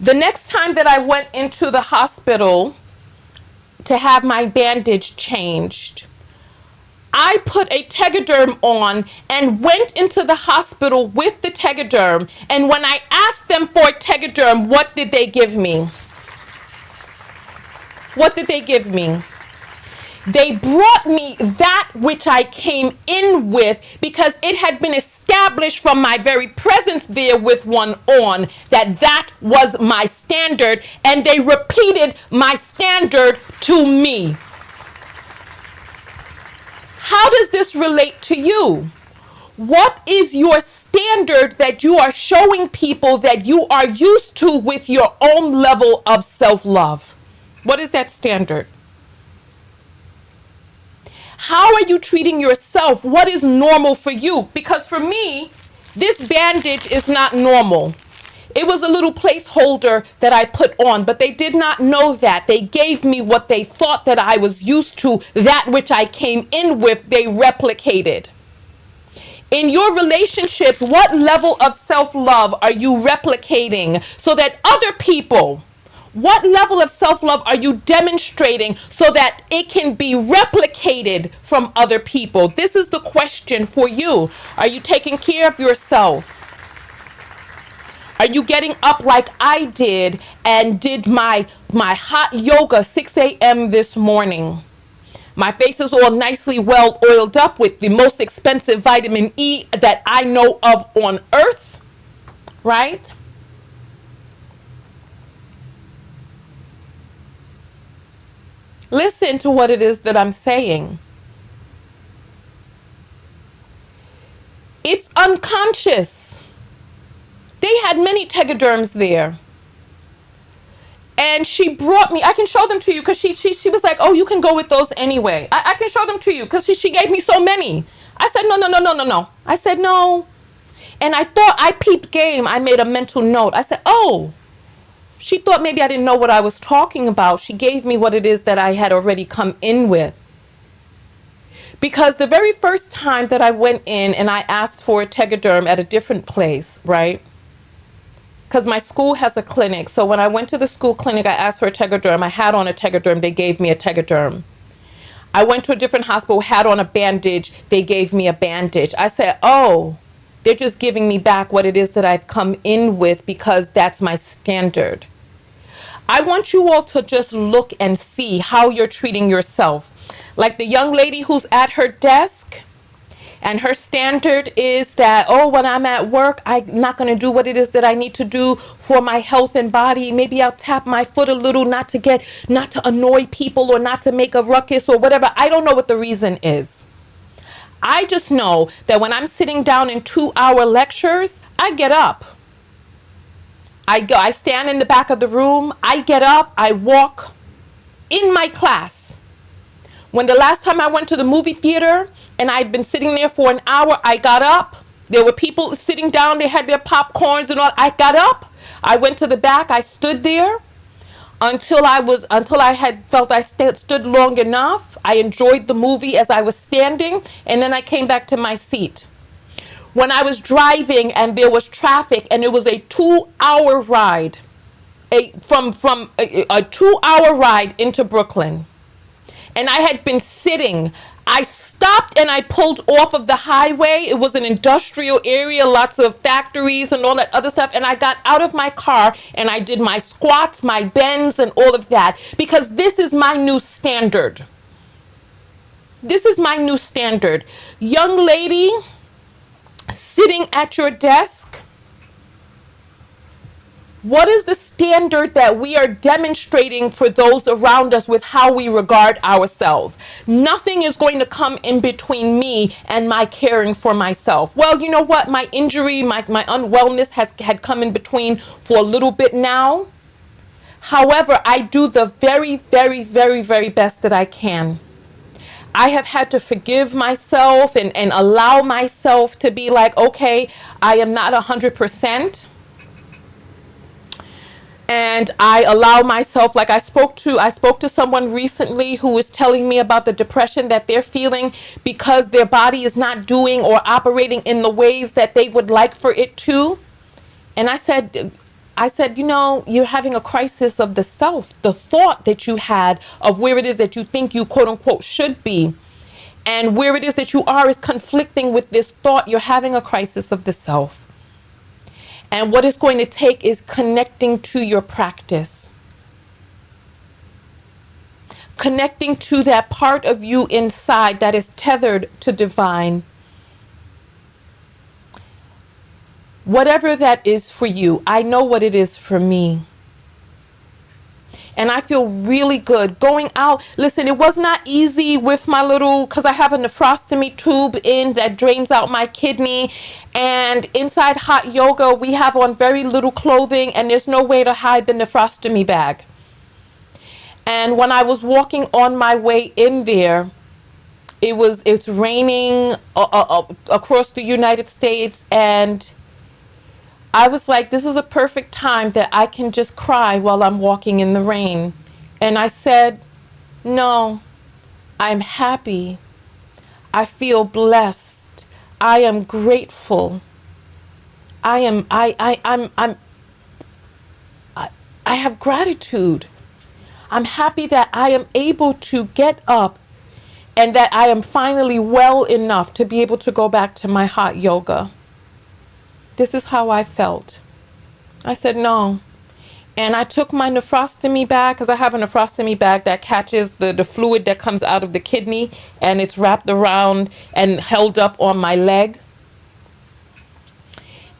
A: The next time that I went into the hospital to have my bandage changed, I put a Tegaderm on and went into the hospital with the Tegaderm. And when I asked them for Tegaderm, what did they give me? What did they give me? They brought me that which I came in with because it had been established from my very presence there with one on that was my standard, and they repeated my standard to me. How does this relate to you? What is your standard that you are showing people that you are used to with your own level of self-love? What is that standard? How are you treating yourself? What is normal for you? Because for me, this bandage is not normal. It was a little placeholder that I put on, but they did not know that. They gave me what they thought that I was used to, that which I came in with, they replicated. In your relationship, what level of self-love are you replicating so that other people, what level of self-love are you demonstrating so that it can be replicated from other people? This is the question for you. Are you taking care of yourself? Are you getting up like I did and did my hot yoga 6 a.m. this morning? My face is all nicely well oiled up with the most expensive vitamin E that I know of on earth, right? Listen to what it is that I'm saying. It's unconscious. They had many tegaderms there. And she brought me, I can show them to you because she was like, oh, you can go with those anyway. I can show them to you because she gave me so many. I said, no. I said, no. And I thought I peeped game. I made a mental note. I said, oh, she thought maybe I didn't know what I was talking about. She gave me what it is that I had already come in with. Because the very first time that I went in and I asked for a tegaderm at a different place, right? Because my school has a clinic. So when I went to the school clinic, I asked for a tegaderm. I had on a tegaderm. They gave me a tegaderm. I went to a different hospital, had on a bandage. They gave me a bandage. I said, oh, they're just giving me back what it is that I've come in with because that's my standard. I want you all to just look and see how you're treating yourself. Like the young lady who's at her desk, and her standard is that, oh, when I'm at work, I'm not going to do what it is that I need to do for my health and body. Maybe I'll tap my foot a little, not to annoy people or not to make a ruckus or whatever. I don't know what the reason is. I just know that when I'm sitting down in 2-hour lectures, I get up. I stand in the back of the room. I get up. I walk in my class. When the last time I went to the movie theater and I'd been sitting there for an hour, I got up. There were people sitting down. They had their popcorns and all. I got up. I went to the back. I stood there until I had felt I stood long enough. I enjoyed the movie as I was standing, and then I came back to my seat. When I was driving and there was traffic and it was a 2-hour ride, from a 2-hour ride into Brooklyn, and I had been sitting, I stopped and I pulled off of the highway. It was an industrial area, lots of factories and all that other stuff. And I got out of my car and I did my squats, my bends, and all of that, because this is my new standard. This is my new standard. Young lady sitting at your desk, what is the standard that we are demonstrating for those around us with how we regard ourselves? Nothing is going to come in between me and my caring for myself. Well, you know what? My injury, my unwellness had come in between for a little bit now. However, I do the very, very, very, very best that I can. I have had to forgive myself and allow myself to be like, okay, I am not 100%. And I allow myself, like I spoke to someone recently who was telling me about the depression that they're feeling because their body is not doing or operating in the ways that they would like for it to. And I said, you know, you're having a crisis of the self, the thought that you had of where it is that you think you quote unquote should be. And where it is that you are is conflicting with this thought. You're having a crisis of the self. And what it's going to take is connecting to your practice. Connecting to that part of you inside that is tethered to divine. Whatever that is for you, I know what it is for me. And I feel really good going out. Listen, it was not easy with my because I have a nephrostomy tube in that drains out my kidney. And inside hot yoga, we have on very little clothing and there's no way to hide the nephrostomy bag. And when I was walking on my way in there, it's raining across the United States, and I was like, this is a perfect time that I can just cry while I'm walking in the rain. And I said, no, I'm happy. I feel blessed. I am grateful. I have gratitude. I'm happy that I am able to get up and that I am finally well enough to be able to go back to my hot yoga. This is how I felt. I said, no, And I took my nephrostomy bag, because I have a nephrostomy bag that catches the fluid that comes out of the kidney, and it's wrapped around and held up on my leg.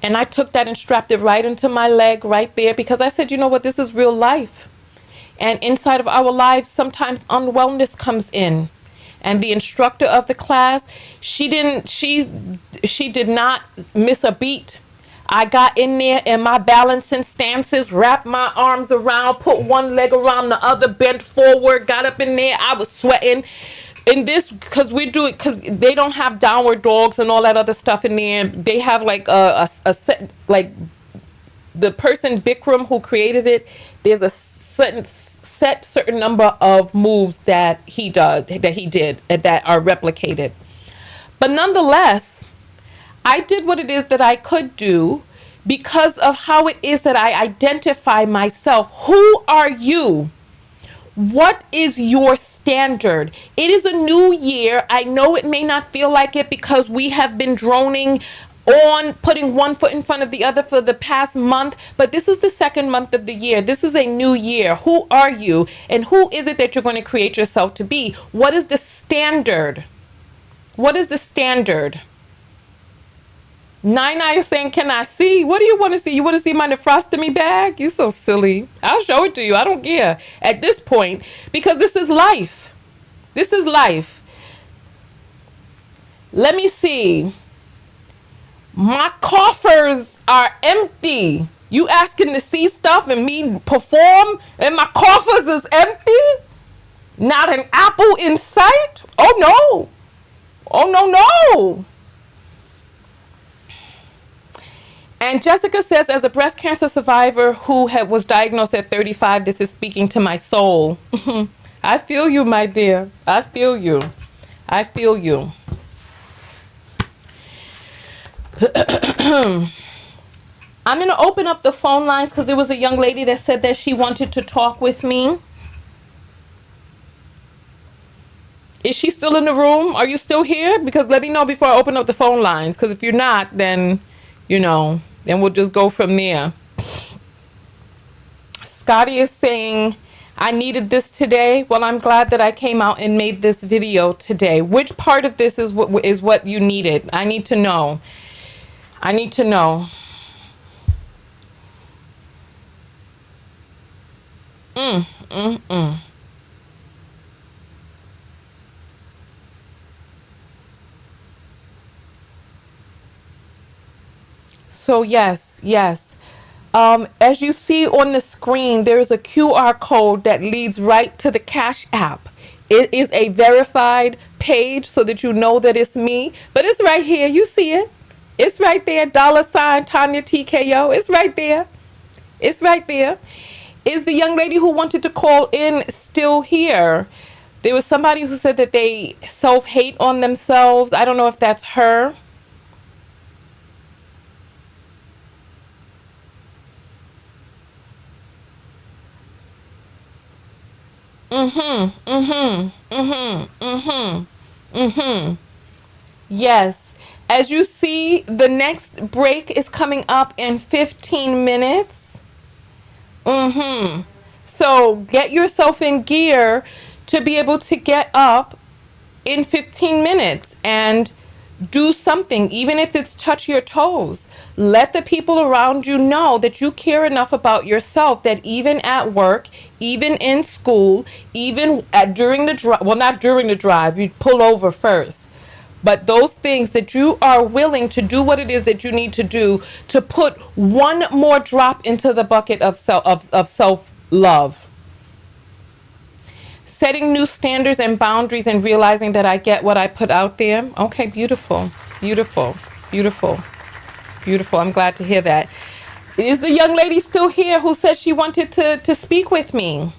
A: And I took that and strapped it right into my leg right there, because I said, you know what, this is real life. And inside of our lives, sometimes unwellness comes in. And the instructor of the class, she did not miss a beat. I got in there in my balancing stances, wrapped my arms around, put one leg around the other, bent forward, got up in there. I was sweating. In this, because we do it, because they don't have downward dogs and all that other stuff in there. They have like a set, like the person Bikram who created it, there's a certain number of moves that he did and that are replicated. But nonetheless, I did what it is that I could do because of how it is that I identify myself. Who are you? What is your standard? It is a new year. I know it may not feel like it because we have been droning on putting one foot in front of the other for the past month, but this is the second month of the year. This is a new year. Who are you? And who is it that you're going to create yourself to be? What is the standard? What is the standard? Nine is saying, can I see? What do you want to see? You want to see my nephrostomy bag? You so silly. I'll show it to you. I don't care at this point, because this is life. This is life. Let me see. My coffers are empty. You asking to see stuff and me perform and my coffers is empty? Not an apple in sight? Oh no. Oh no. And Jessica says, as a breast cancer survivor who was diagnosed at 35, this is speaking to my soul. I feel you, my dear. I feel you. I feel you. I'm going to open up the phone lines because there was a young lady that said that she wanted to talk with me. Is she still in the room? Are you still here? Because let me know before I open up the phone lines. Because if you're not, then, then we'll just go from there. Scotty is saying, I needed this today. Well, I'm glad that I came out and made this video today. Which part of this is what you needed? I need to know. I need to know. So yes. As you see on the screen, there's a QR code that leads right to the Cash App. It is a verified page so that you know that it's me. But it's right here. You see it. It's right there. $, Tonya TKO. It's right there. It's right there. Is the young lady who wanted to call in still here? There was somebody who said that they self-hate on themselves. I don't know if that's her. Yes. As you see, the next break is coming up in 15 minutes. So get yourself in gear to be able to get up in 15 minutes and do something, even if it's touch your toes. Let the people around you know that you care enough about yourself that even at work, even in school, even during the drive, well, not during the drive, you pull over first. But those things that you are willing to do what it is that you need to do to put one more drop into the bucket of self-love. Setting new standards and boundaries and realizing that I get what I put out there. Okay, beautiful. I'm glad to hear that. Is the young lady still here who said she wanted to speak with me?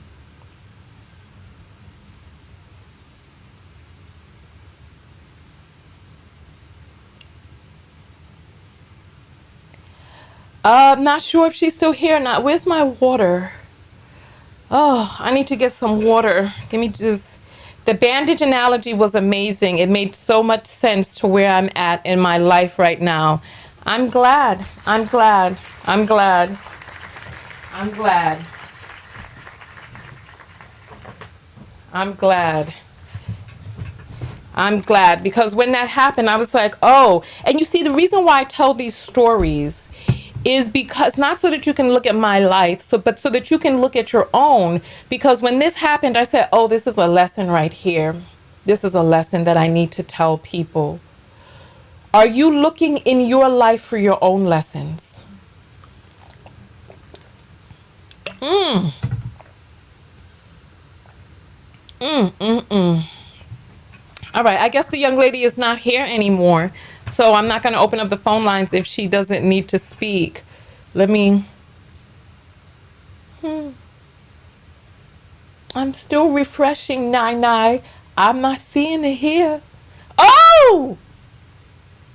A: I'm not sure if she's still here or not. Where's my water? Oh, I need to get some water. Give me just... The bandage analogy was amazing. It made so much sense to where I'm at in my life right now. I'm glad. I'm glad. I'm glad. I'm glad because when that happened, I was like, oh, and you see, the reason why I tell these stories is because not so that you can look at my life, but so that you can look at your own. Because when this happened, I said, oh, this is a lesson right here. This is a lesson that I need to tell people. Are you looking in your life for your own lessons? Mm. Mm, mm, mm. All right, I guess the young lady is not here anymore, so I'm not going to open up the phone lines if she doesn't need to speak. Let me... I'm still refreshing, Nai. I'm not seeing it here. Oh!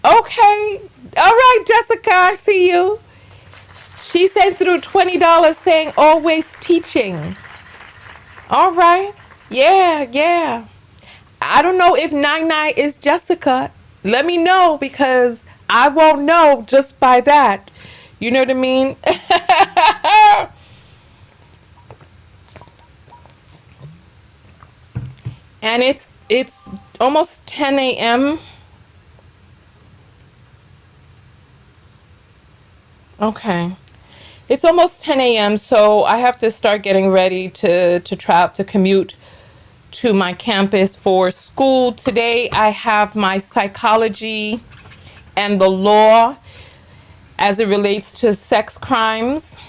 A: Okay. All right, Jessica, I see you. She sent through $20 saying always teaching. All right. Yeah, yeah. I don't know if Nai is Jessica. Let me know because I won't know just by that. You know what I mean? And it's almost 10 a.m. Okay. It's almost 10 a.m. so I have to start getting ready to travel to commute to my campus for school. Today I have my psychology and the law as it relates to sex crimes,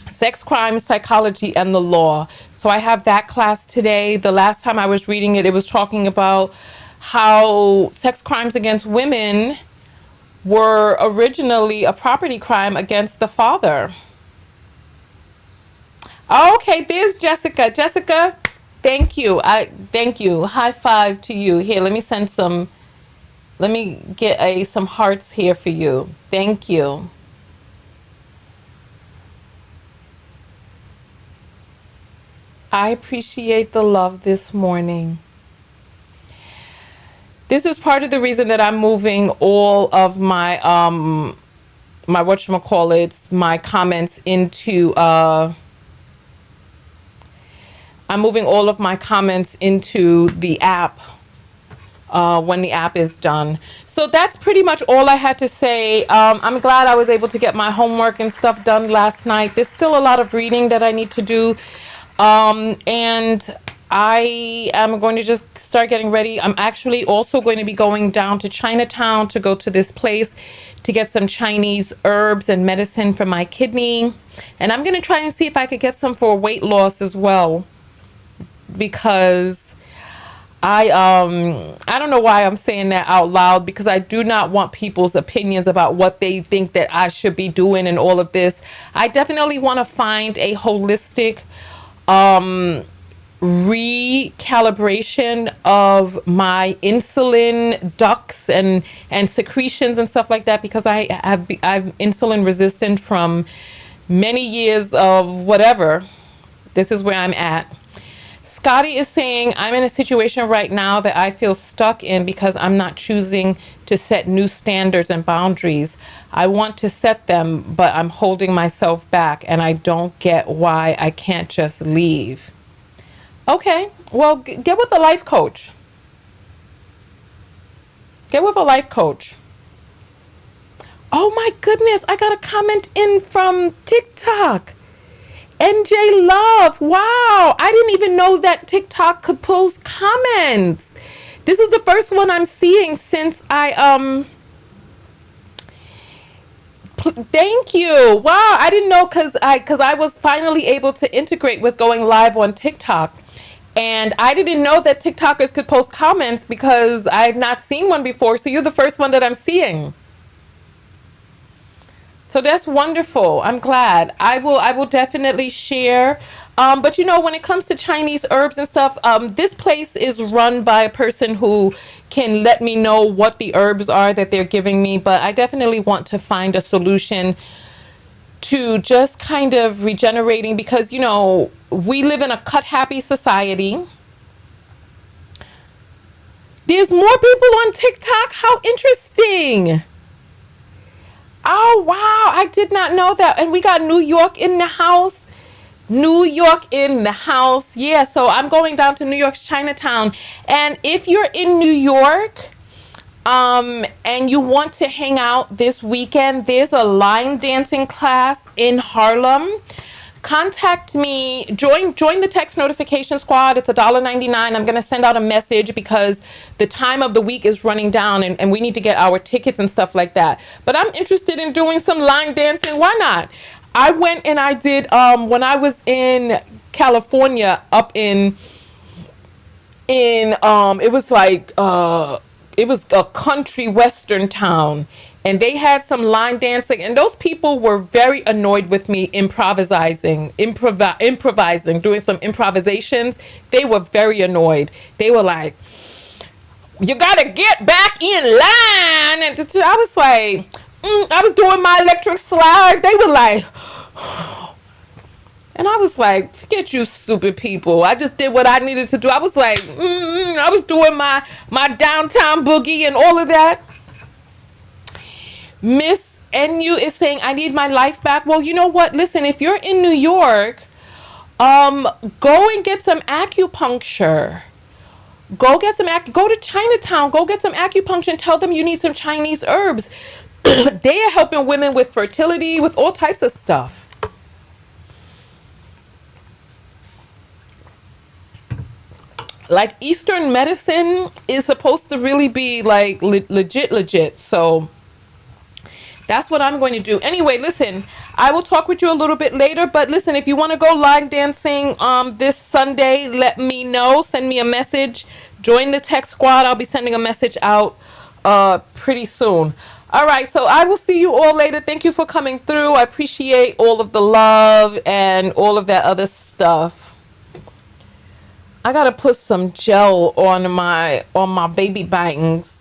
A: psychology, and the law. So I have that class today. The last time I was reading it, it was talking about how sex crimes against women were originally a property crime against the father. Okay, there's Jessica. Jessica, thank you. Thank you. High five to you. Here, let me send some. Let me get some hearts here for you. Thank you. I appreciate the love this morning. This is part of the reason that I'm moving all of my my whatchamacallits, my comments into I'm moving all of my comments into the app when the app is done. So that's pretty much all I had to say. I'm glad I was able to get my homework and stuff done last night. There's still a lot of reading that I need to do. And I am going to just start getting ready. I'm actually also going to be going down to Chinatown to go to this place to get some Chinese herbs and medicine for my kidney. And I'm going to try and see if I could get some for weight loss as well. Because I don't know why I'm saying that out loud, because I do not want people's opinions about what they think that I should be doing and all of this. I definitely want to find a holistic recalibration of my insulin ducts and secretions and stuff like that, because I'm insulin resistant from many years of whatever. This is where I'm at. Scotty is saying, I'm in a situation right now that I feel stuck in because I'm not choosing to set new standards and boundaries. I want to set them, but I'm holding myself back, and I don't get why I can't just leave. Okay, well, get with a life coach. Get with a life coach. Oh my goodness, I got a comment in from TikTok. NJ Love, wow, I didn't even know that TikTok could post comments. This is the first one I'm seeing since thank you. Wow, I didn't know, because I was finally able to integrate with going live on TikTok. And I didn't know that TikTokers could post comments because I had not seen one before. So you're the first one that I'm seeing. So that's wonderful. I'm glad. I will definitely share. But you know, when it comes to Chinese herbs and stuff, this place is run by a person who can let me know what the herbs are that they're giving me. But I definitely want to find a solution to just kind of regenerating, because, you know, we live in a cut happy society. There's more people on TikTok. How interesting. Oh, wow. I did not know that. And we got New York in the house. New York in the house. Yeah, so I'm going down to New York's Chinatown. And if you're in New York, and you want to hang out this weekend, there's a line dancing class in Harlem. Contact me, join the text notification squad. It's $1.99. I'm going to send out a message because the time of the week is running down and we need to get our tickets and stuff like that. But I'm interested in doing some line dancing. Why not? I went and I did, when I was in California, up in it was like, it was a country western town, and they had some line dancing, and those people were very annoyed with me improvising, doing some improvisations. They were very annoyed. They were like, you gotta get back in line. And I was like, I was doing my electric slide. They were like, and I was like, forget you stupid people. I just did what I needed to do. I was like, I was doing my downtown boogie and all of that. Miss NU is saying, I need my life back. Well, you know what? Listen, if you're in New York, go and get some acupuncture. Go to Chinatown. Go get some acupuncture and tell them you need some Chinese herbs. They are helping women with fertility, with all types of stuff. Like Eastern medicine is supposed to really be like legit. So that's what I'm going to do. Anyway, listen, I will talk with you a little bit later. But listen, if you want to go line dancing this Sunday, let me know. Send me a message. Join the tech squad. I'll be sending a message out pretty soon. All right, so I will see you all later. Thank you for coming through. I appreciate all of the love and all of that other stuff. I gotta put some gel on my baby bangs.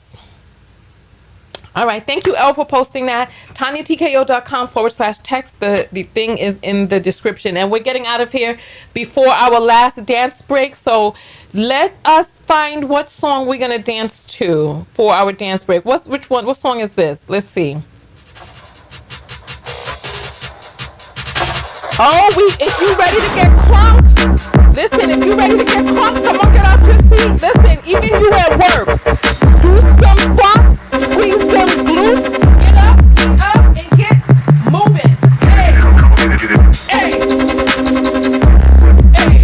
A: All right, thank you, Elle, for posting that. TonyaTKO.com/text. The thing is in the description. And we're getting out of here before our last dance break. So let us find what song we're gonna dance to for our dance break. What song is this? Let's see. Oh, if you ready to get crunk, listen, if you ready to get crunk, come on, get out your seat. Listen, even you at work, do some squats, squeeze them glutes, get up, and get moving. Hey, hey, hey,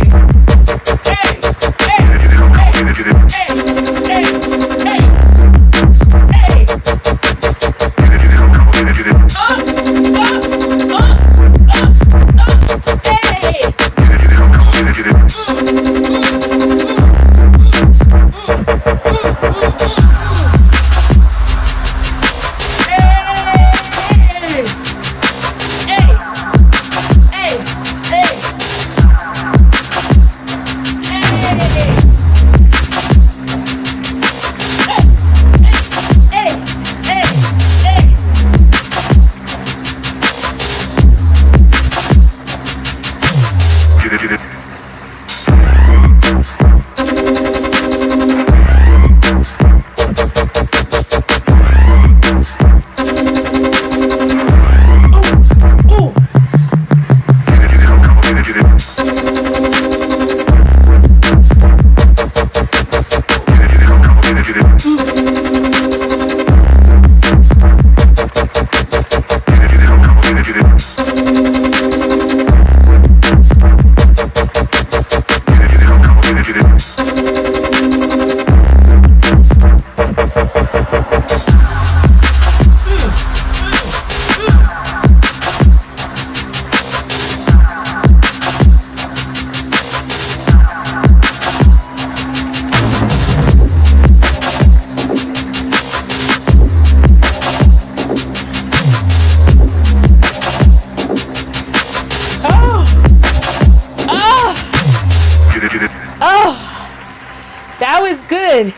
A: That was good.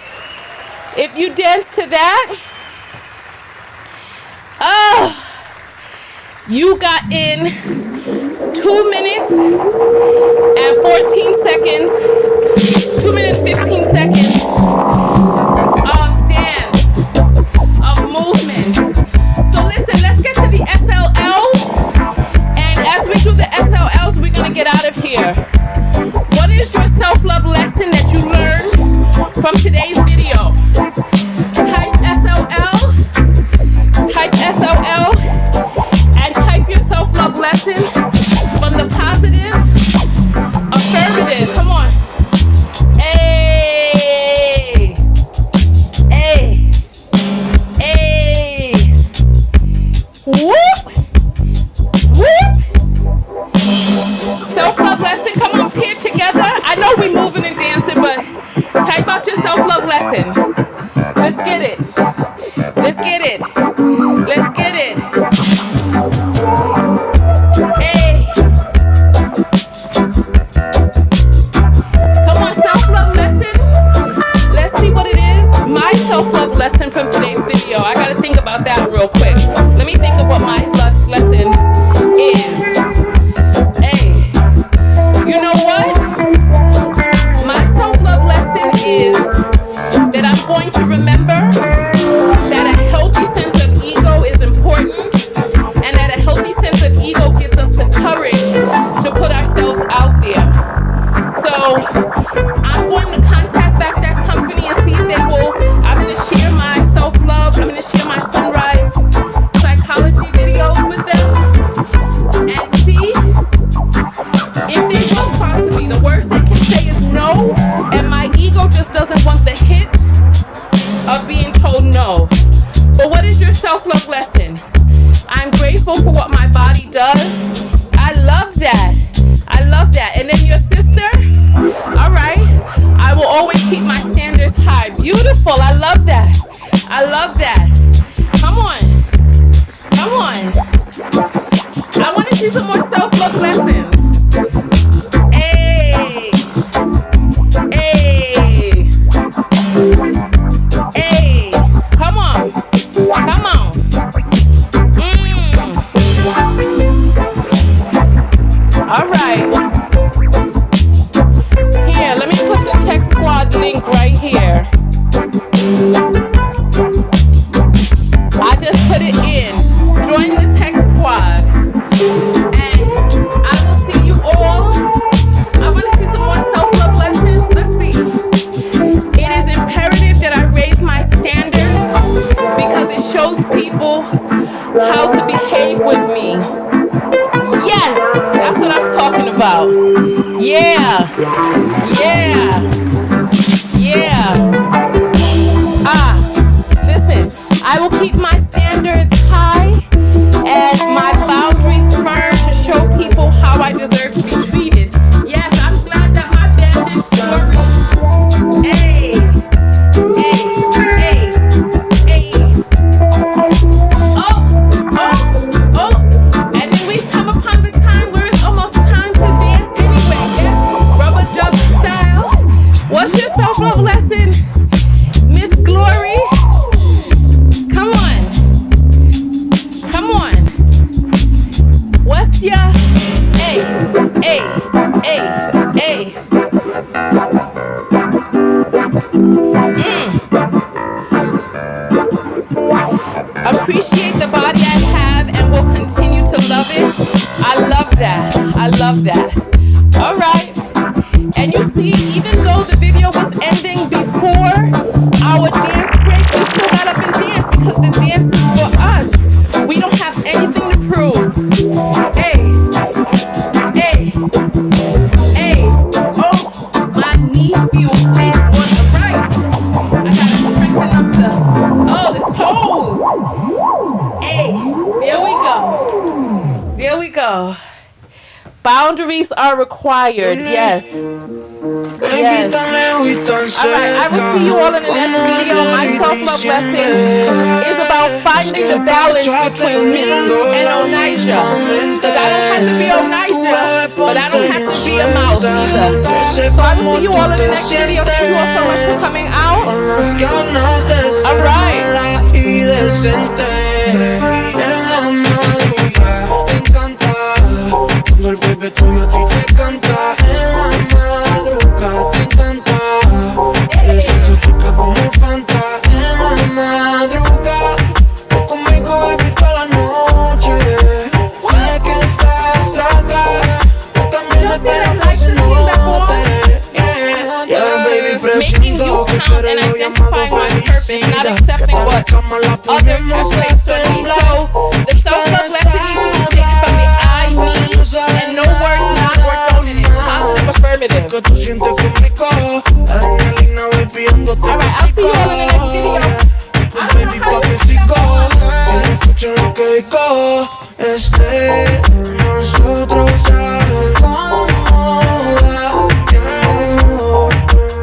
A: If you dance to that, you got in 2 minutes and 14 seconds, 2 minutes, 15 seconds of dance, of movement. So listen, let's get to the SLLs. And as we do the SLLs, we're going to get out of here. What is your self-love lesson that you learned from today's video? Type SLL, and type your self-love lesson from the positive, affirmative. Come on. Hey, hey, hey. Whoop, whoop. Self-love lesson. Come on, peer together. I know we moving and dancing, but type out your self-love lesson. Let's get it. Let's get it. Let's get it. Hey. Come on, self-love lesson. Let's see what it is. My self-love lesson from today's video. I gotta think about that real quick. Let me think of what my love lesson is. Hey. You know what? My self-love lesson is that I'm going to remember that a healthy sense of ego is important, and that a healthy sense of ego gives us the courage to put ourselves out there. So I'm going to contact back that company and see if they will. I'm going to share my self-love. I'm going to share my sunrise psychology videos with them and see if they will sponsor me. The worst they can say is no, and my ego just doesn't want the hit of being told no. But what is your self-love lesson? I'm grateful for what my body does. I love that. I love that. And then your sister? All right. I will always keep my standards high. Beautiful. I love that. I love that. Come on. Come on. I want to see some more self-love lessons. Hey. Hey. Hey. Come on. Come on. All right. Here, let me put the Tech Squad link right here. I just put it in. Join the Tech Squad. And I will see you all. I want to see some more self-love lessons. Let's see. It is imperative that I raise my standards because it shows people how to behave with me. Yes, that's what I'm talking about. Yeah, yeah, yeah. Listen, I will keep my standards high and my boundaries firm to show people how I deserve to be treated. Yes, I'm glad that my bandage story. Hey, hey, hey, hey. Oh. And then we've come upon the time where it's almost time to dance anyway. Yes, rubber dub style. What's your self-love lesson, Miss Glory? Come on. Come on. What's your hey, hey, hey, hey. Appreciate the body I have and will continue to love it. I love that. I love that. All right. And you see, even though the video was ending before our dance break, we still got up and danced because the dance is for us. We don't have anything to prove. Hey. Hey. Hey. Oh, my knee feels big on the right. I gotta strengthen up the toes. Hey, there we go. There we go. Boundaries are required. Yes. Yes. Alright, I will see you all in the next video. My self-love lesson is about finding the balance between me and Onaija. Because I don't have to be Onaija, but I don't have to be a mouse either. So I will see you all in the next video. Thank you all so much for coming out. Alright. El bebé